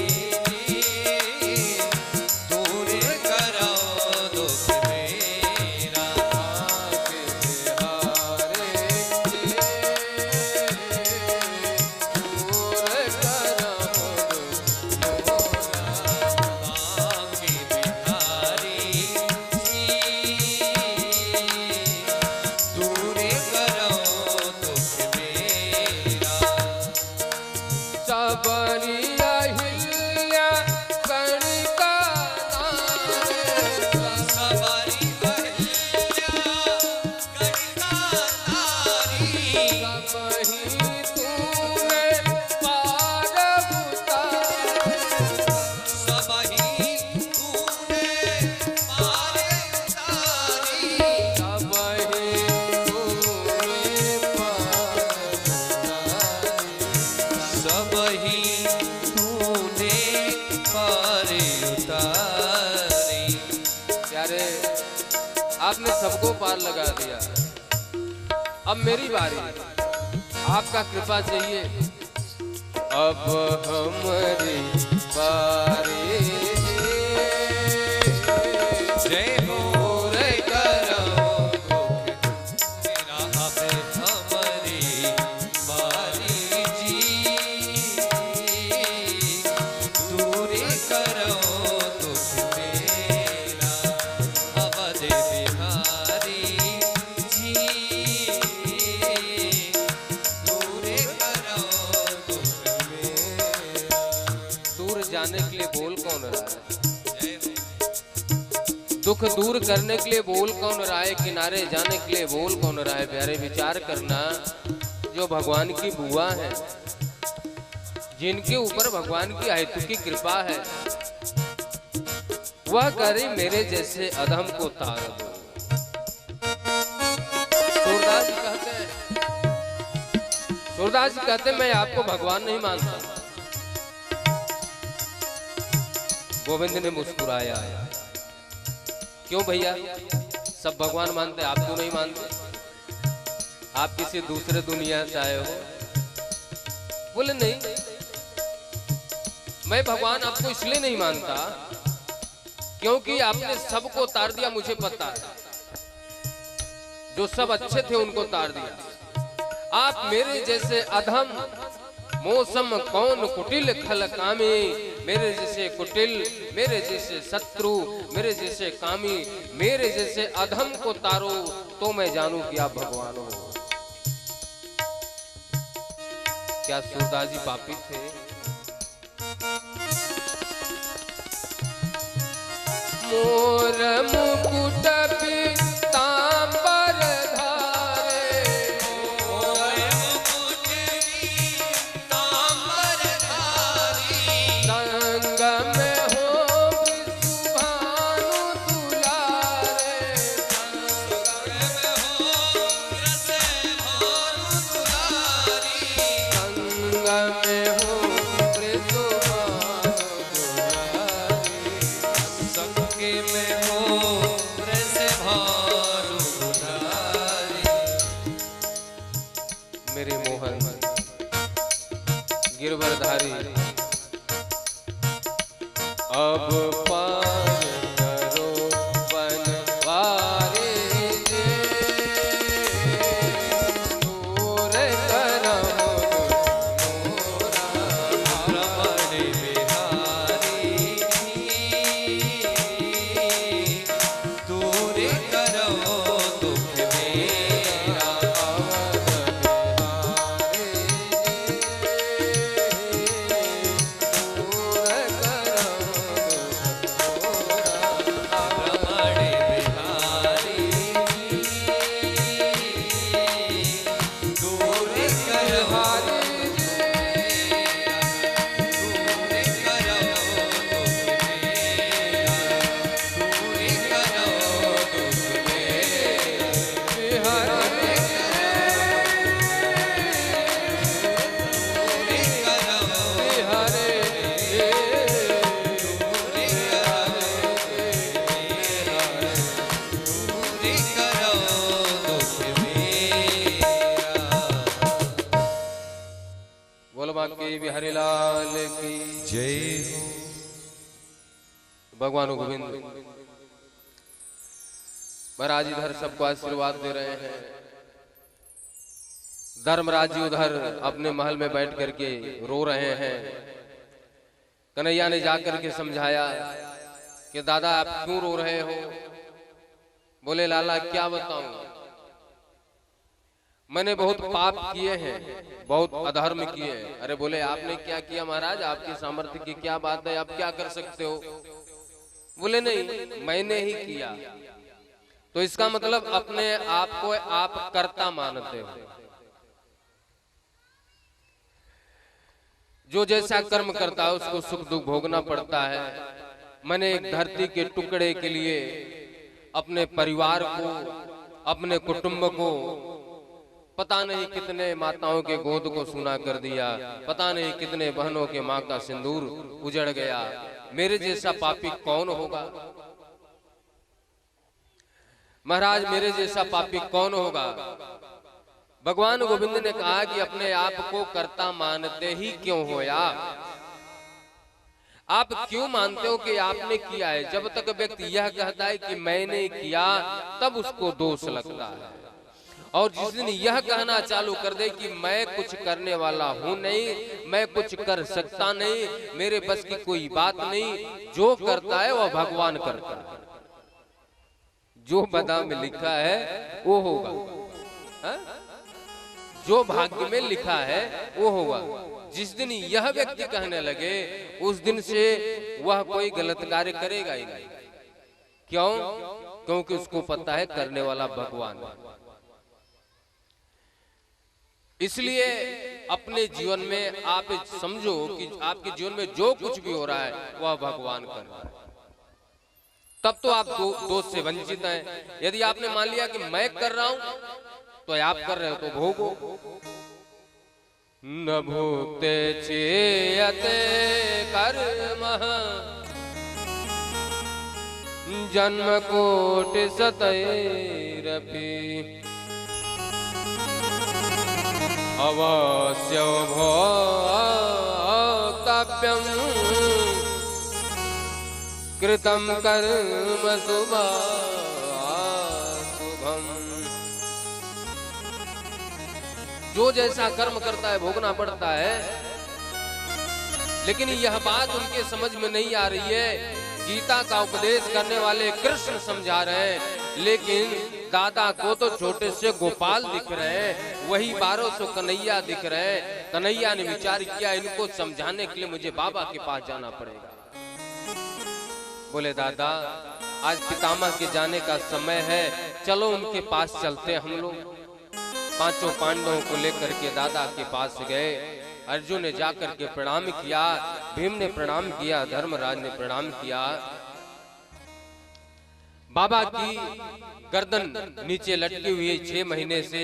जी, दूर करो दुख मेरा। आगे बिहारी जी, दूर करो दुख मेरा। सबरी अहिल्या कणिका सवारी अहिल्या कणिका तारी। सबही तूने पार उतारे। सबही तूने पार उतारी। सबही तूने पार उतारे। सबही तूने पार उतारी। प्यारे आपने सबको पार लगा दिया, अब मेरी बारी, आपका कृपा चाहिए। अब हमारी बारी जय हो रे करो दुख मेरा। अब हमारी बारी जी, दूर करो दुख मेरा। अवध बिहारी जी, दूर करो दुख मेरा। दूर जाने के लिए बोल कौन रहा है? जय हो। दुख दूर करने के लिए बोल कौन रहा है? किनारे जाने के लिए बोल कौन रहा है? प्यारे विचार करना, जो भगवान की बुआ है, जिनके ऊपर भगवान की अहेतु की कृपा है, वह करे मेरे जैसे अधम को तार दो। सूरदास जी कहते हैं, सूरदास जी कहते हैं, मैं आपको भगवान नहीं मानता। गोविंद ने मुस्कुराया, क्यों भैया, सब भगवान मानते, आप क्यों नहीं मानते? आप किसी दूसरे दुनिया से आए हो? बोले नहीं, मैं भगवान आपको इसलिए नहीं मानता क्योंकि आपने सबको तार दिया, मुझे पता है। जो सब अच्छे थे उनको तार दिया। आप मेरे जैसे अधम मौसम कौन कुटिल खल कामी, मेरे जैसे कुटिल, मेरे जैसे शत्रु, मेरे जैसे कामी, मेरे जैसे अधम को तारो तो मैं जानूं कि आप भगवान हो। क्या सूरदास जी पापी थे? मोर मुकुट पीतांबर धारे, मोर मुकुट पीतांबर धारी, संग में हो विष्णुभानु दुलारे, संग में हो वृषभानु दुलारी, संग में हो विष्णुभानु दुलारे। संग में हो वृषभानु दुलारी। मेरे मोहन गिरवरधारी, अब पार करो बनवारी जे, दूर करम मोरा। रमण बिहारी, दूर करो दुख मेरा। रमण बिहारी, दूर करो दूर करो दुख मेरा, दूर करो दुख मेरा। बोलो बाकी बिहारी लाल की जय हो। भगवान गोविंद महाराज इधर सबको आशीर्वाद दे रहे हैं। धर्मराज जी उधर अपने महल में बैठ करके रो रहे हैं। कन्हैया ने जाकर के समझाया कि दादा आप क्यों रो रहे हो? बोले लाला क्या बताऊं, मैंने बहुत पाप किए हैं, बहुत अधर्म किए हैं। अरे बोले आपने क्या किया महाराज, आपकी सामर्थ्य की क्या बात है, आप क्या कर सकते हो? बोले नहीं मैंने ही किया। तो इसका मतलब अपने आप को आप कर्ता मानते हो। जो जैसा कर्म करता है उसको सुख दुख भोगना पड़ता है। मैंने एक धरती के टुकड़े के लिए अपने परिवार को, अपने कुटुंब को, पता नहीं कितने माताओं के गोद को सूना कर दिया, पता नहीं कितने बहनों के माँ का सिंदूर उजड़ गया। मेरे जैसा पापी कौन होगा महाराज, मेरे जैसा पापी कौन होगा? भगवान गोविंद ने कहा कि अपने आप को कर्ता मानते ही क्यों हो आप क्यों मानते हो कि आपने किया है? जब तक व्यक्ति यह कहता है कि मैंने किया तब उसको दोष लगता है। और जिस दिन यह कहना चालू कर दे कि मैं कुछ करने वाला हूं नहीं, मैं कुछ कर सकता नहीं, मेरे बस की कोई बात नहीं, जो करता है वह भगवान करता है, जो बदा में लिखा है वो होगा, हा? जो भाग्य में लिखा है वो होगा। जिस दिन यह व्यक्ति कहने लगे उस दिन से वह कोई गलत कार्य करेगा ही नहीं। क्यों? क्योंकि उसको पता है करने वाला भगवान है। इसलिए अपने जीवन में आप समझो कि आपके जीवन में जो कुछ भी हो रहा है वह भगवान कर रहा है, तब तो आप दोष से वंचित हैं। यदि आपने मान लिया कि मैं कर रहा हूं तो आप कर रहे हो तो भोगो। न भोगते चेयते कर्मः जन्म कोटि सतैरपि अवश्य भोक्तव्यम् कृतं कर्म शुभम। जो जैसा कर्म करता है भोगना पड़ता है। लेकिन यह बात उनके समझ में नहीं आ रही है। गीता का उपदेश करने वाले कृष्ण समझा रहे हैं, लेकिन दादा को तो छोटे से गोपाल दिख रहे हैं, वही 1200 कन्हैया दिख रहे हैं। कन्हैया ने विचार किया, इनको समझाने के लिए मुझे बाबा के पास जाना पड़ेगा। बोले दादा, आज पितामह के जाने का समय है, चलो उनके पास चलते हम लोग। पांचों पांडवों को लेकर के दादा के पास गए। अर्जुन ने जाकर के प्रणाम किया, भीम ने प्रणाम किया, धर्मराज ने प्रणाम किया। बाबा की गर्दन नीचे लटकी हुई 6 महीने से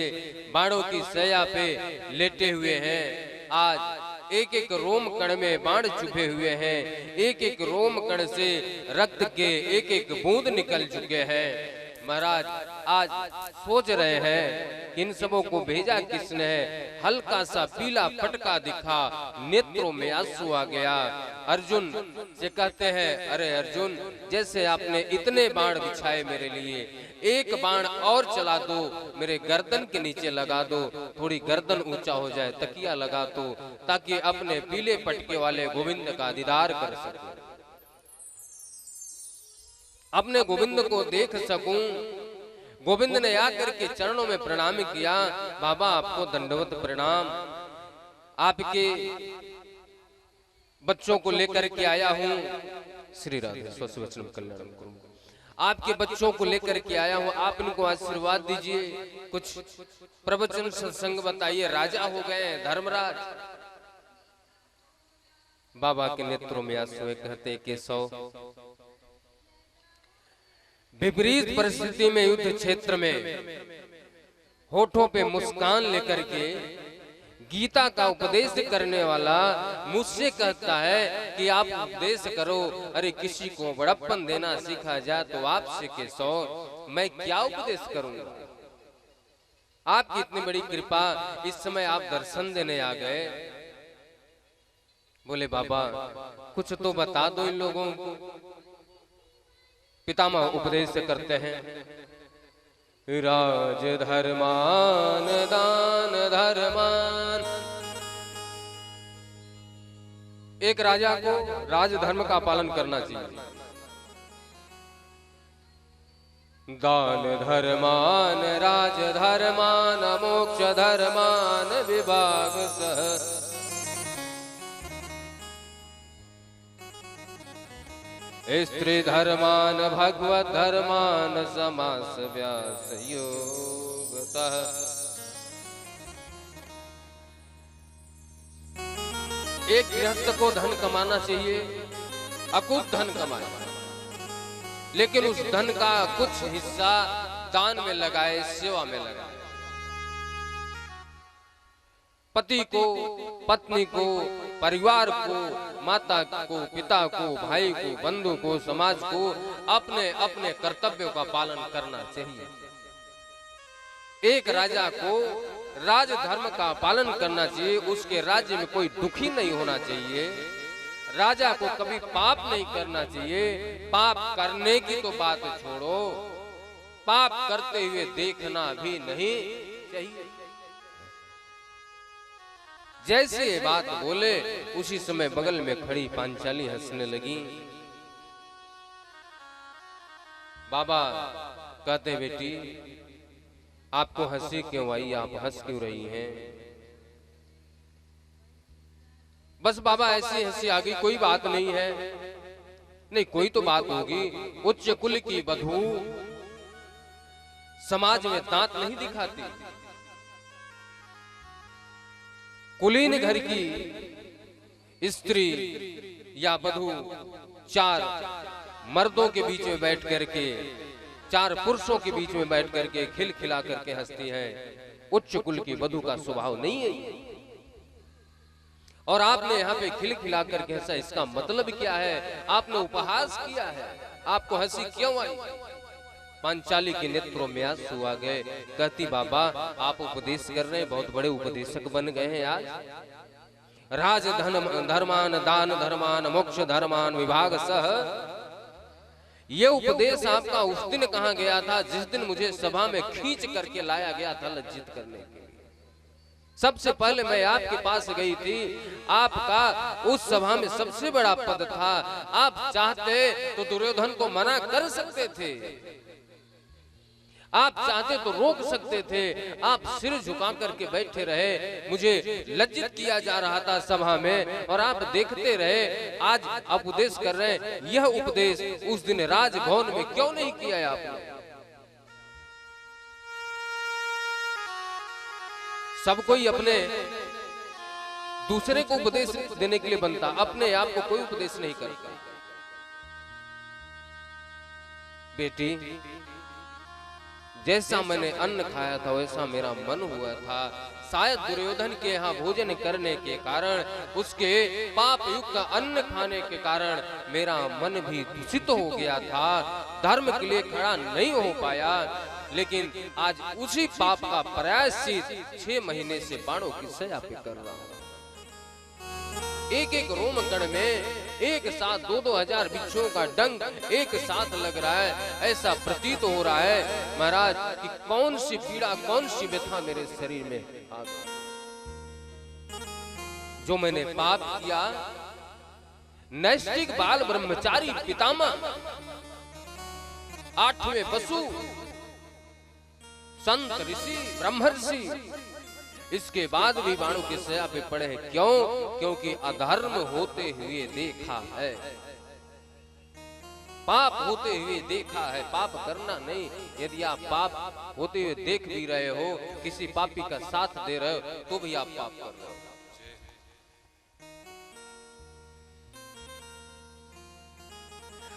बाणों की सया पे लेटे हुए हैं। आज एक एक रोम कण में बाण चुभे हुए हैं, एक एक रोम कण से रक्त के एक एक बूंद निकल चुके हैं। महाराज आज सोच रहे हैं कि इन सबों को भेजा किसने है। हल्का सा पीला फटका दिखा, नेत्रों में आंसू आ गया। अर्जुन से कहते हैं, अरे अर्जुन, जैसे आपने इतने बाण बिछाए मेरे लिए, एक बाण और चला दो, मेरे गर्दन के नीचे लगा दो, थोड़ी गर्दन ऊंचा हो जाए, तकिया लगा दो, ताकि अपने पीले पटके वाले गोविंद का दीदार कर सकूं, अपने गोविंद को देख सकूं। गोविंद ने आकर के चरणों में प्रणाम किया। बाबा आपको दंडवत प्रणाम, आपके बच्चों को लेकर के आया हूं। श्री राधे स्वस्ति वचनम कल्याणम कुरु। आपके बच्चों को लेकर के आया हूं, आप इनको आशीर्वाद दीजिए, कुछ प्रवचन सत्संग बताइए। राजा हो गए धर्मराज। बाबा के नेत्रों में आंसू, कहते केशव, विपरीत परिस्थिति में युद्ध क्षेत्र में होठों पे मुस्कान लेकर के गीता का उपदेश करने वाला मुझसे कहता है कि आप उपदेश करो। अरे किसी को बड़प्पन देना सीखा जाए तो आपसे केशव मैं क्या उपदेश करूंगा। आपकी इतनी बड़ी कृपा, इस समय आप दर्शन देने आ गए। बोले बाबा कुछ तो बता दो इन लोगों को। पितामह उपदेश करते हैं, राज धर्मान दान धर्मान। एक राजा को राज धर्म का पालन करना चाहिए। दान धर्मान राज धर्मान मोक्ष धर्मान विभाग सह। स्त्री धर्मान भगवत धर्मान समास व्यास योगतः। एक गृहस्थ को धन कमाना चाहिए, अकूत धन कमाए, लेकिन उस धन का कुछ हिस्सा दान में लगाए, सेवा में लगाए। पति को, पत्नी को, परिवार को, माता को, पिता को, भाई को, बंधु को, समाज को अपने अपने कर्तव्यों का पालन करना चाहिए। एक राजा को राज धर्म का पालन करना चाहिए, उसके राज्य में कोई दुखी नहीं होना चाहिए। राजा को कभी पाप नहीं करना चाहिए। पाप करने की तो बात छोड़ो, पाप करते हुए देखना भी नहीं चाहिए। जैसे ये बात बोले उसी समय बगल में खड़ी पांचाली हंसने लगी। बाबा कहते बेटी आपको हंसी क्यों आई, आप हंस क्यों रही हैं? बस बाबा ऐसी हंसी आ गई, कोई बात नहीं है। नहीं कोई तो बात होगी। उच्च कुल की बधू समाज में दांत नहीं दिखाती। कुलीन घर की स्त्री या बधू 4 मर्दों के बीच में बैठ करके, 4 पुरुषों के बीच में बैठ करके खिलखिला करके हंसती है। उच्च कुल की बधू का स्वभाव नहीं है। और आपने यहाँ पे खिलखिला करके हंसा, इसका मतलब क्या है? आपने उपहास किया है। आपको हंसी क्यों आई? पांचाली के नेत्रों में आंसू आ गए। कहती बाबा आप उपदेश कर रहे हैं, बहुत बड़े उपदेशक बन गए हैं आज। राज धर्मान दान धर्मान मोक्ष धर्मान विभाग सह। ये उपदेश आपका उस दिन कहाँ गया था जिस दिन मुझे सभा में खींच करके लाया गया था लज्जित करने के लिए। सबसे पहले मैं आपके पास गई थी, आपका उस सभा में सबसे बड़ा पद था। आप चाहते तो दुर्योधन को मना कर सकते थे, आप चाहते तो रोक सकते थे, आप सिर झुका करके बैठे रहे। मुझे लज्जित किया जा रहा था सभा में और आप देखते रहे। आज आप उपदेश कर रहे हैं, यह उपदेश उस दिन राजभवन में क्यों नहीं किया आपने? सब कोई अपने दूसरे को उपदेश देने के लिए बनता, अपने आप को कोई उपदेश नहीं करता। बेटी, जैसा मैंने अन्न खाया था वैसा मेरा मन हुआ था। शायद दुर्योधन के यहाँ भोजन करने के कारण, उसके पाप युक्त अन्न खाने के कारण मेरा मन भी दूषित हो गया था, धर्म के लिए खड़ा नहीं हो पाया। लेकिन आज उसी पाप का प्रायश्चित 6 महीने से बाणों की सजा पे कर रहा हूं। एक एक रोम कण में एक साथ 2-2 हजार बिच्छुओं का डंक एक साथ लग रहा है। ऐसा प्रतीत हो रहा है महाराज कि कौन सी पीड़ा, कौन सी व्यथा मेरे शरीर में आ गई। जो मैंने पाप किया, नैष्ठिक बाल ब्रह्मचारी पितामह 8वें वसु संत ऋषि ब्रह्मर्षि, इसके बाद भी बाणों की सजा पे पड़े हैं। क्यों? क्योंकि अधर्म होते हुए देखा है, पाप होते हुए देखा है, पाप करना नहीं। यदि आप पाप होते हुए देख भी रहे हो, किसी पापी का साथ दे रहे हो, तो भी आप पाप कर रहे हो।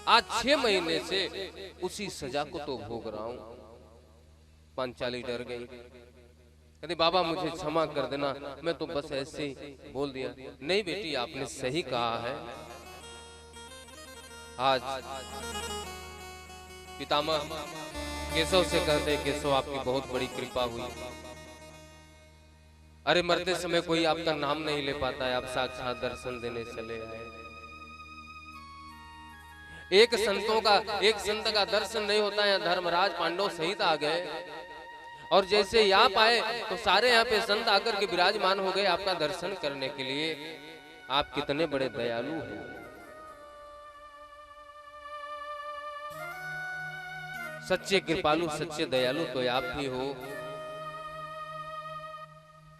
आज 6 महीने से उसी सजा को तो भोग रहा हूं। पांचाली डर गई, कहते बाबा मुझे क्षमा कर देना, मैं तो बस ऐसे ही बोल दिया। नहीं बेटी, आपने सही कहा है। आज पितामह केशव से कहते, केशव आपकी बहुत बड़ी कृपा हुई। अरे मरते समय कोई आपका नाम नहीं ले पाता है, आप साक्षात दर्शन देने चले आए। एक संत का दर्शन नहीं होता है, धर्मराज पांडव सहित आ गए और जैसे ही आप आए तो सारे यहाँ पे संत आकर के विराजमान हो गए आपका दर्शन करने के लिए। आप कितने बड़े दयालु हैं। सच्चे कृपालु, सच्चे दयालु तो आप ही हो।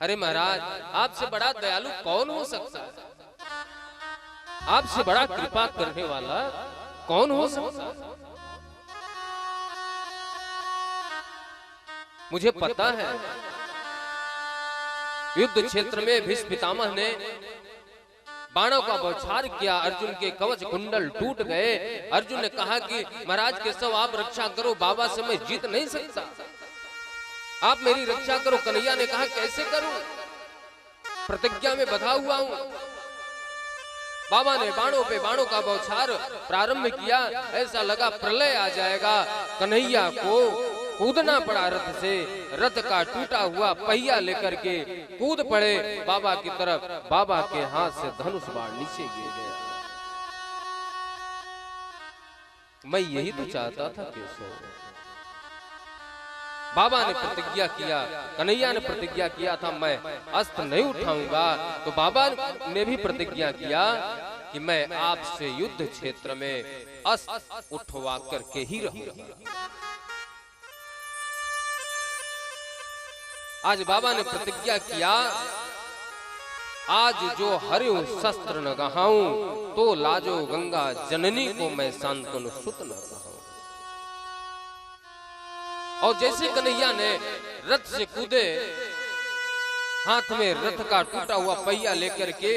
अरे महाराज, आपसे बड़ा दयालु कौन हो सकता है? आपसे बड़ा कृपा करने वाला कौन हो सकता है? मुझे पता है युद्ध क्षेत्र में भीष्म पितामह ने बाणों का बौछार किया, अर्जुन के कवच कुंडल टूट गए। अर्जुन ने कहा कि महाराज केशव आप रक्षा करो, बाबा से मैं जीत नहीं सकता, आप मेरी रक्षा करो। कन्हैया ने कहा कैसे करूं, प्रतिज्ञा में बंधा हुआ हूं। बाबा ने बाणों पे बाणों का बौछार प्रारंभ किया, ऐसा लगा प्रलय आ जाएगा। कन्हैया को कूदना पड़ा रथ से, रथ का टूटा हुआ पहिया लेकर के कूद पड़े बाबा की तरफ। बाबा के हाथ से धनुष बाण नीचे गिर गया। मैं यही तो चाहता था केशव। बाबा ने प्रतिज्ञा किया, कन्हैया ने प्रतिज्ञा किया था मैं अस्त्र नहीं उठाऊंगा, तो बाबा ने भी प्रतिज्ञा किया कि मैं आपसे युद्ध क्षेत्र में अस्त्र उठवा करके ही रहूंगा। आज बाबा ने प्रतिज्ञा किया, आज जो हरिऊ शस्त्र न गहाऊं, तो लाजो गंगा जननी को मैं शांतनु सुत न कहूं। और जैसे कन्हैया ने रथ से कूदे, हाथ में रथ का टूटा हुआ पहिया लेकर के,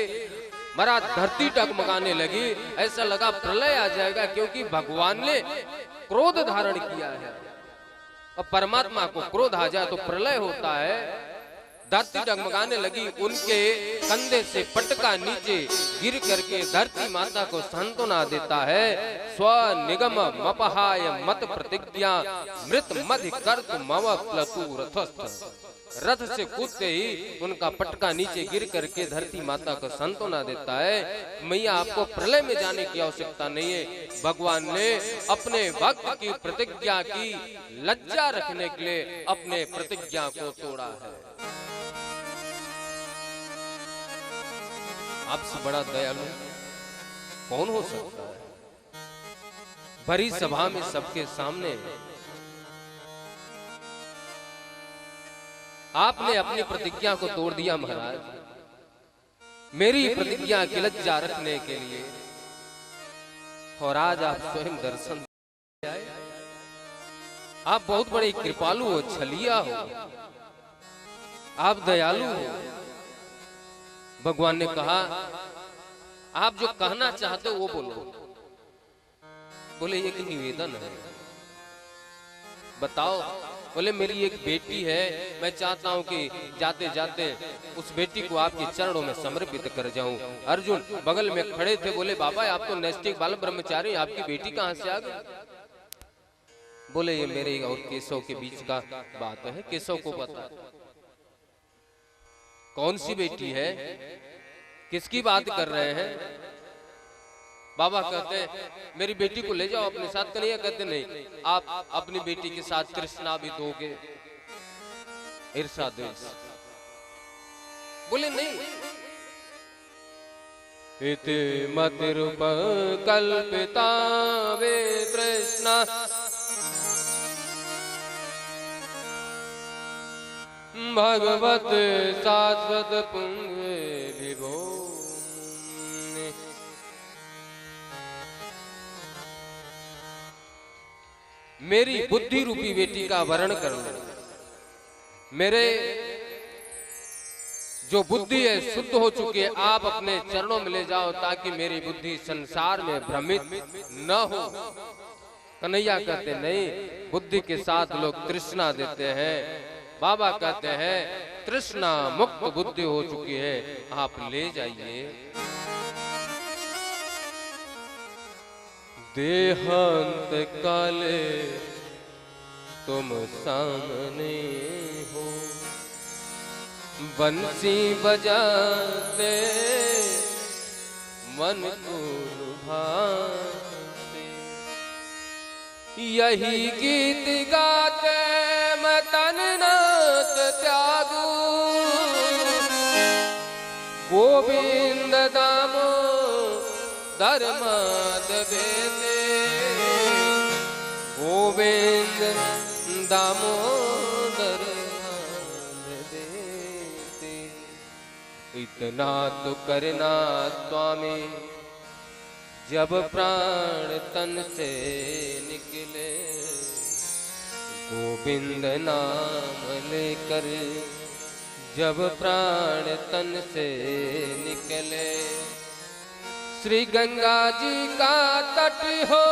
महाराज धरती टगमगाने लगी। ऐसा लगा प्रलय आ जाएगा, क्योंकि भगवान ने क्रोध धारण किया है। और परमात्मा को क्रोध आ जाए तो प्रलय होता है। धरती डगमगाने लगी, उनके कंधे से पटका नीचे गिर करके धरती माता को सांत्वना देता है। स्व निगम मपहाय मत प्रतिज्ञा मृत मधि कर्त मव प्लतु रथस्थ। रथ से कूदते ही उनका पटका नीचे गिर करके धरती माता को सांत्वना देता है। मैया आपको प्रलय में जाने की आवश्यकता नहीं है, भगवान ने अपने भक्त की प्रतिज्ञा की लज्जा रखने के लिए अपने प्रतिज्ञा को तोड़ा है। आपसे बड़ा दयालु कौन हो सकता है? भरी सभा में सबके सामने आपने अपनी प्रतिज्ञा को तोड़ दिया महाराज। मेरी प्रतिज्ञा की लज्जा रखने के लिए, और आज आप स्वयं दर्शन आए। आप बहुत बड़े कृपालु हो, छलिया हो, आप दयालु हो। भगवान ने कहा आप जो कहना चाहते हो वो बोलो। बोले एक निवेदन है, बताओ। बोले मेरी एक बेटी है, मैं चाहता हूं कि जाते जाते उस बेटी को आपके चरणों में समर्पित कर जाऊं। अर्जुन बगल में खड़े थे, बोले बाबा आप तो नैष्ठिक बाल ब्रह्मचारी, आपकी बेटी कहां से आ गई? बोले ये मेरे और केशव के बीच का बात है, केशव को पता। कौन सी बेटी है, किसकी बात कर रहे हैं? बाबा कहते हैं मेरी बेटी को ले जाओ अपने साथ। कन्हैया कहते नहीं, आप अपनी बेटी के साथ कृष्णा भी दोगे, ईर्षा द्वेष। बोले नहीं, इति मतिरुपकल्पिता वे कृष्णा भगवत शाश्वत पुंगे विभो। मेरी बुद्धि रूपी बेटी का वर्ण कर लो। मेरे जो बुद्धि है शुद्ध हो चुकी है, आप अपने चरणों में ले जाओ ताकि मेरी बुद्धि संसार में भ्रमित न हो। कन्हैया कहते नहीं, बुद्धि के साथ लोग तृष्णा देते हैं। बाबा कहते हैं तृष्णा मुक्त बुद्धि हो चुकी है, आप ले जाइए। देहांत काले तुम सामने हो, बंसी बजाते मन को लुभाते। यही गीत गाते मैं तन नाथ त्यागू, गोविंद दामो धर्मादवे गोविंद दामोदर देते। इतना तो करना स्वामी जब प्राण तन से निकले, गोविंद नाम लेकर जब प्राण तन से निकले। श्री गंगा जी का तट हो,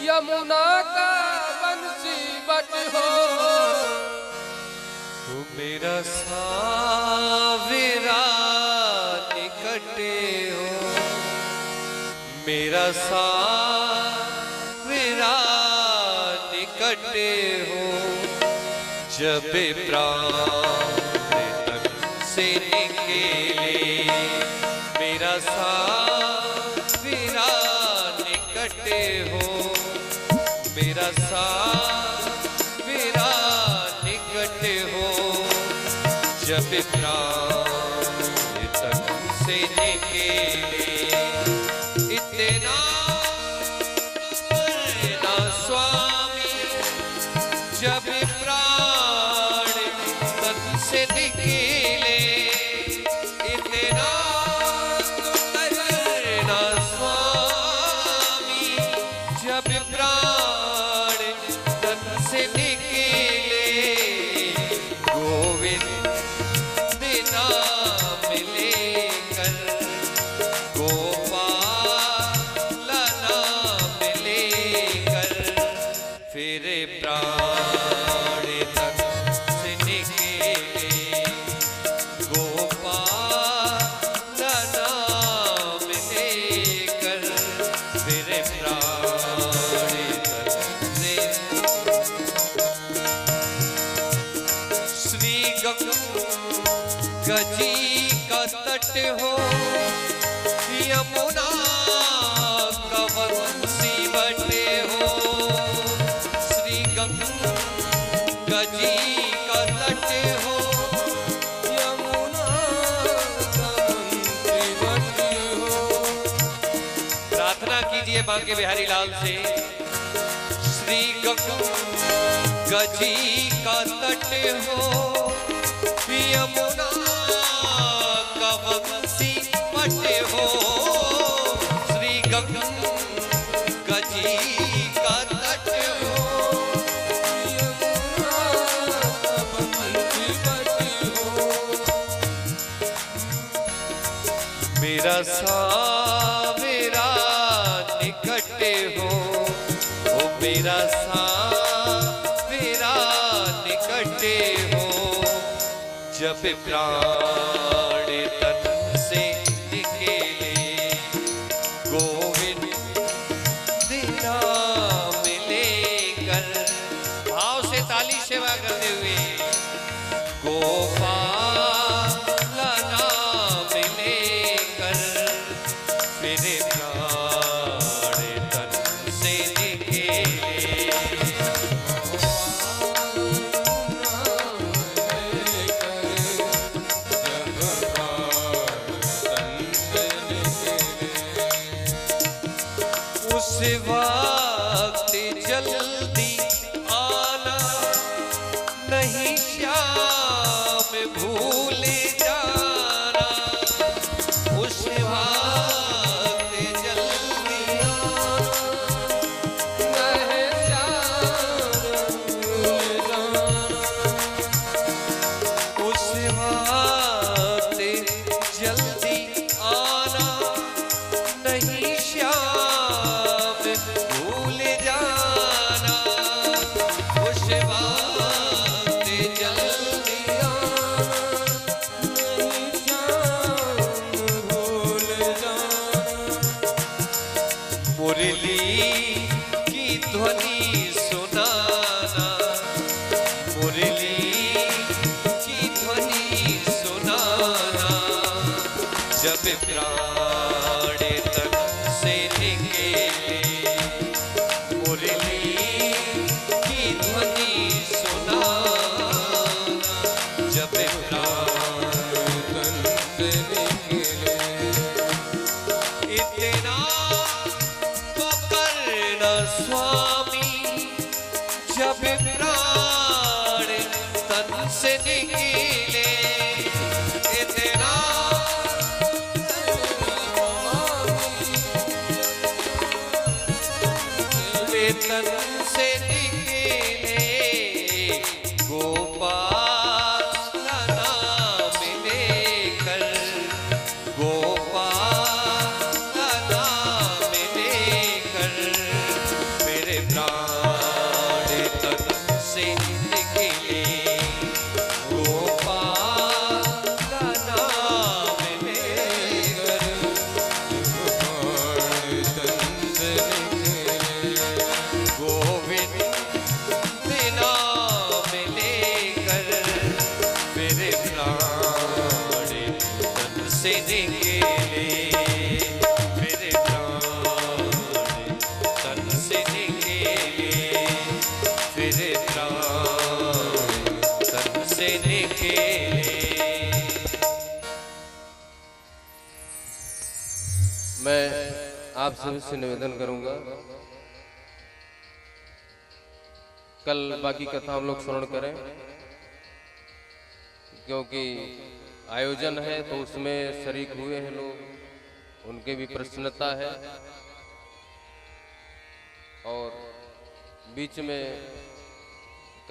यमुना का बंसी बट हो, तू मेरा सावेरा निकटे हो, मेरा सावेरा निकटे हो। जब प्राण तन से निकले, मेरा सावेरा निकटे हो, मेरा सावेरा निकट हो। जब प्राण तन से निकले, इतना करना स्वामी जब प्राण तन से निकले। इतना करना स्वामी जब प्राण तन से निकले। गोविंद नाम लेकर, गोपाल नाम लेकर, फिर प्राण तन से निकले। गोपाल नाम लेकर, फिर प्राण तन से। श्री गंगा जी का तट हो, यमुना का बंसी बटे हो। श्री गंगा जी का तट हो, यमुना का के बांके बिहारी लाल से। श्री गंगा जी का तट हो, यमुना का वंशी वट हो। श्री गंगा जी का तट हो, यमुना का वंशी वट हो। मेरा सावेरा निकट हो, ओ मेरा सावेरा निकट हो। जब प्राण तन से निकले, गोविंद नाम लेकर, भाव से ताली सेवा करते हुए गोपाल नाम लेकर, मेरे प्राण तन से निकले। उस वक्त जल्दी आना, नहीं श्याम भूले जाना। उस वक्त जल्दी आना, नहीं श्याम भूले जाना। उस वक्त जल्दी आना, नहीं श्याम भूल जाना। उस वक्त जल्दी आना, नहीं श्याम भूल जाना। मुरली की ध्वनि सुनाना, मुरली की ध्वनि सुनाना। जब प्राण तन से निकले, मुरली की ध्वनि सुनाना। जब प्राण तन से निकले, इतना तो करना स्वामी। जब प्राण तन से निकले, इतना तन से निकले, गोपाल नाम लेकर, गोपाल नाम लेकर, मेरे प्राण तन से निकले। गोपाल नाम लेकर, तन से गोविंद नाम लेकर, मेरे प्राण तन से निकले। मेरे प्राण तन से निकले, मेरे प्राण तन से निकले। मैं आप सभी से निवेदन करूंगा, कल बाकी कथा हम लोग श्रवण करें, क्योंकि आयोजन है तो उसमें शरीक हुए हैं लोग, उनके भी प्रसन्नता है। और बीच में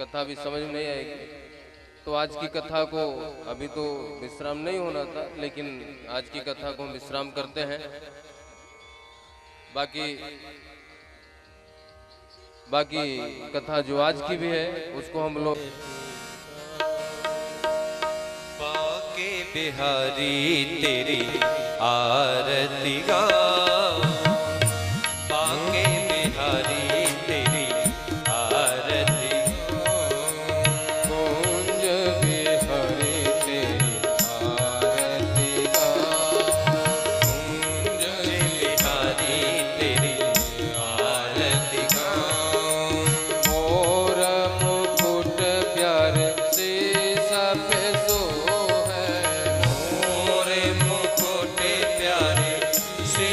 कथा भी समझ में नहीं आएगी, तो आज की कथा को अभी तो विश्राम नहीं होना था, लेकिन आज की कथा को हम विश्राम करते हैं। बाकी कथा जो आज की भी है उसको हम लोग बाके बिहारी तेरी आरती गाऊं, बाके बिहारी तेरी आरती कुंज बिहारी तेरी आरती कुंज बिहारी तेरी आरती गाऊं। मोर मुकुट प्यारे से सब सो है, मोरे मुकुट प्यारे से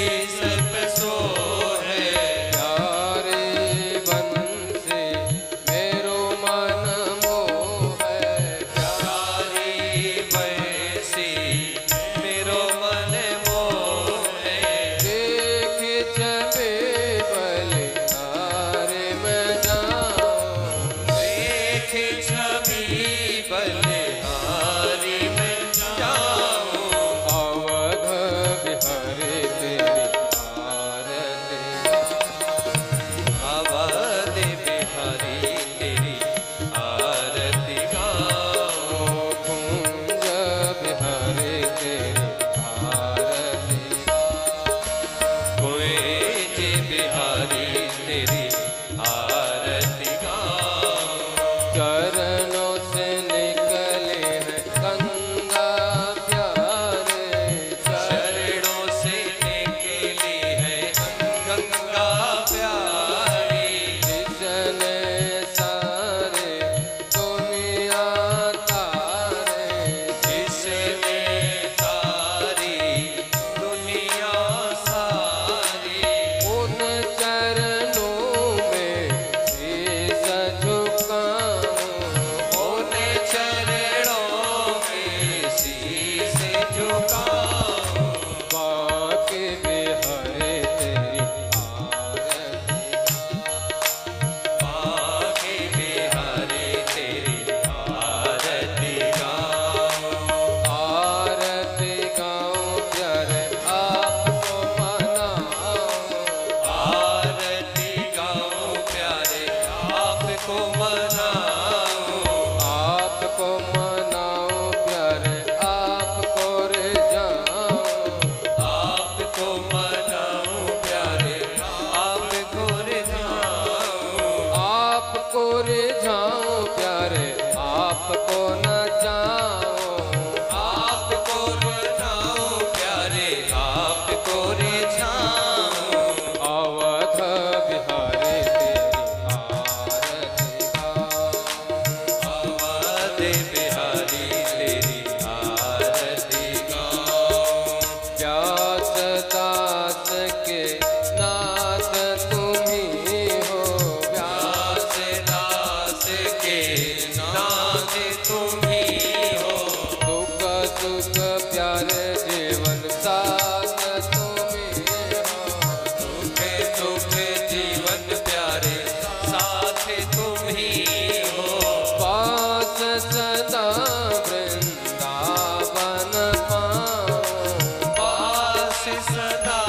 सदा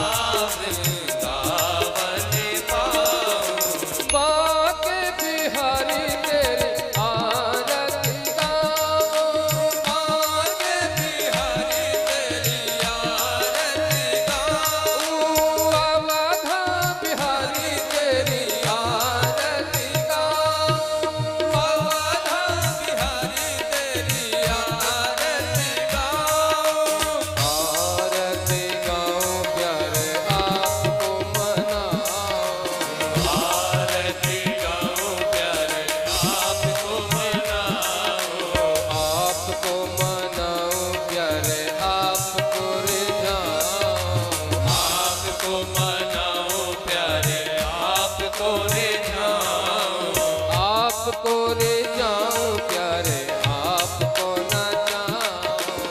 वृंदावन पाऊं। बाके बिहारी तेरी आरती गाऊं। बाके बिहारी तेरी आरती गाऊं। अवधा बिहारी तेरी आरती गाऊं। अवधा बिहारी तेरी आरती गाऊं। आरती गाऊं प्यारे आपको मनाऊं। आरती गाऊं प्यारे आपको मनाऊं। आपको मनाऊं प्यारे आपको रिझाऊं। आपको मनाऊं प्यारे आपको रिझाऊं। आपको रिझाऊं प्यारे आपको नचाऊं।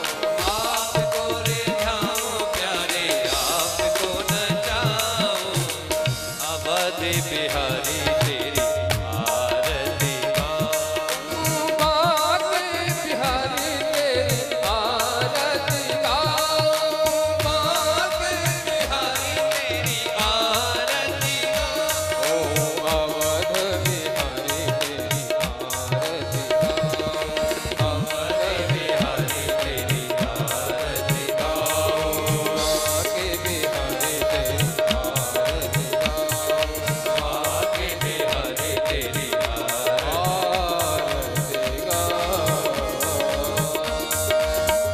आपको रिझाऊं प्यारे आपको नचाऊं। अवध बिहारी तेरी आरती गाऊं। बाके बिहारी तेरी आरती गाऊं। बाके बिहारी तेरी आरती गाऊं। ओ अवध बिहारी तेरी आरती गाऊं। अवध बिहारी तेरी आरती गाऊं। बाके बिहारी तेरी आरती गाऊं। बाके बिहारी तेरी आरती गाऊं।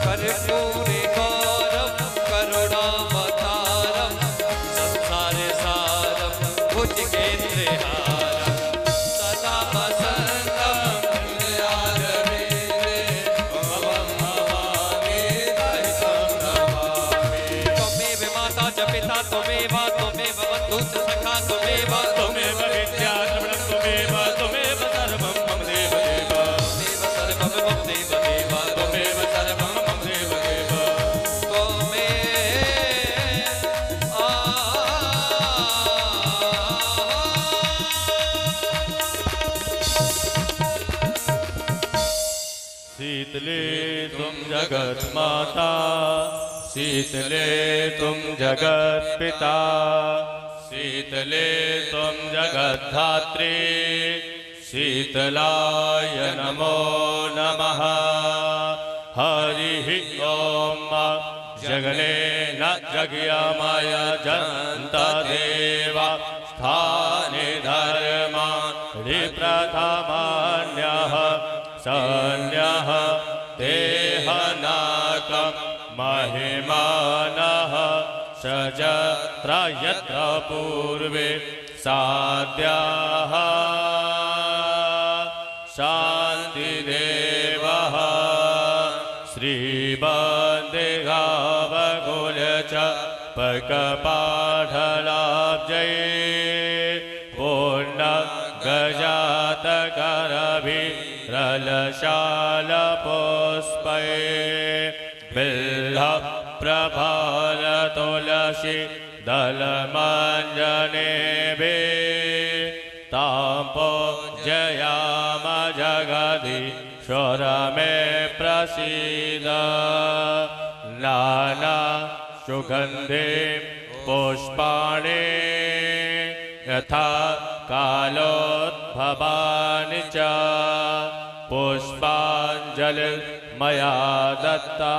कर्पूर गौरव करुणावतारम संसार सारम भुजगेन्द्रहारम सदा वसंतम हृदयारविंदे भवं भवामि दहितं नमामि। त्वमेव माता च पिता त्वमेव त्वमेव बन्धु च सखा त्वमेव त्वमेव विद्या द्रविणं त्वमेव त्वमेव सर्वं मम देव देव त्वमेव सर्वं मम देव देव त्वमेव सर्वं मम देव देव शीतले तुम जगत माता, शीतले तुम जगत पिता, शीतले तुम जगत धात्री, शीतलाय नमो नमः। हरि ओम जगने न जगयामाय जन्त देवा स्थाने धर्माणि प्रथमान्यः सन्यः देहनाकं महिमानः सजत्र यत्र पूर्वे साद्याः शान्तिदेवः श्रीबन्दिगावकुल च पकपाढलाब्जये पूर्ण गजातकरभिरलशालपुष्पये बिल्ह प्रभाल तुलसी दलमञ्जनेभे ताम्पो जयाम जगदीश्वर मे प्रसीद नाना सुगन्धे पुष्पाणि यथा कालोद्भवानि च पुष्पाञ्जलि मया दत्ता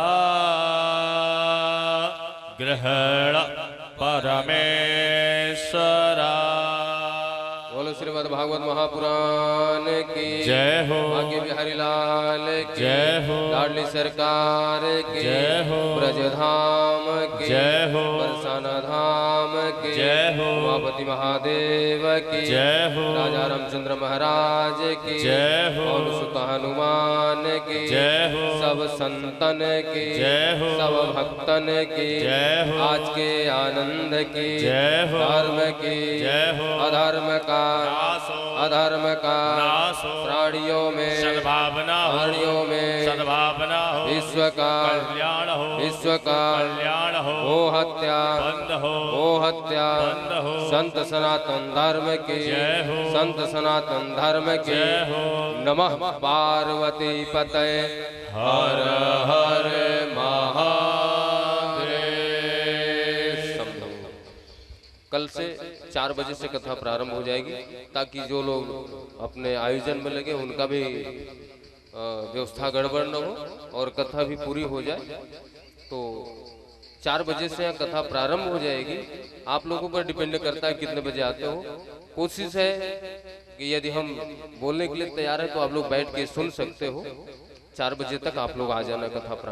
ग्रहण परमेश्वरा। बोलो श्रीमद् भागवत महापुराण की जय हो। भाग्य बिहारी लाल की जय हो। लाडली सरकार की जय हो। ब्रजधाम की जय हो। बरसाना धाम की जय हो। उमापति महादेव की जय हो। राजा रामचंद्र महाराज की जय हो। और सुत हनुमान की जय हो। सब संतन की जय हो। सब भक्तन की जय हो। आज के आनंद की जय हो। धर्म की जय हो। अधर्म का नाश हो। अधर्म का नाश हो। प्राणियों में सद्भावना हो। प्राणियों में सद्भावना हो। विश्व का कल्याण हो। विश्व का कल्याण हो। वो हत्या बंद हो। वो हत्या बंद हो। संत सनातन धर्म की जय हो। संत सनातन धर्म की जय हो। नमः पार्वती पतये हर हर महादेव। कल से 4 बजे से कथा प्रारंभ हो जाएगी, ताकि जो लोग अपने आयोजन में लगे उनका भी व्यवस्था गड़बड़ न हो और कथा भी पूरी हो जाए। तो 4 बजे से यहाँ कथा प्रारंभ हो जाएगी। आप लोगों पर डिपेंड करता है कितने बजे आते हो। कोशिश है कि यदि हम बोलने के लिए तैयार है तो आप लोग बैठ के सुन सकते हो। 4 बजे तक आप लोग आ जाना कथा प्रारंभ।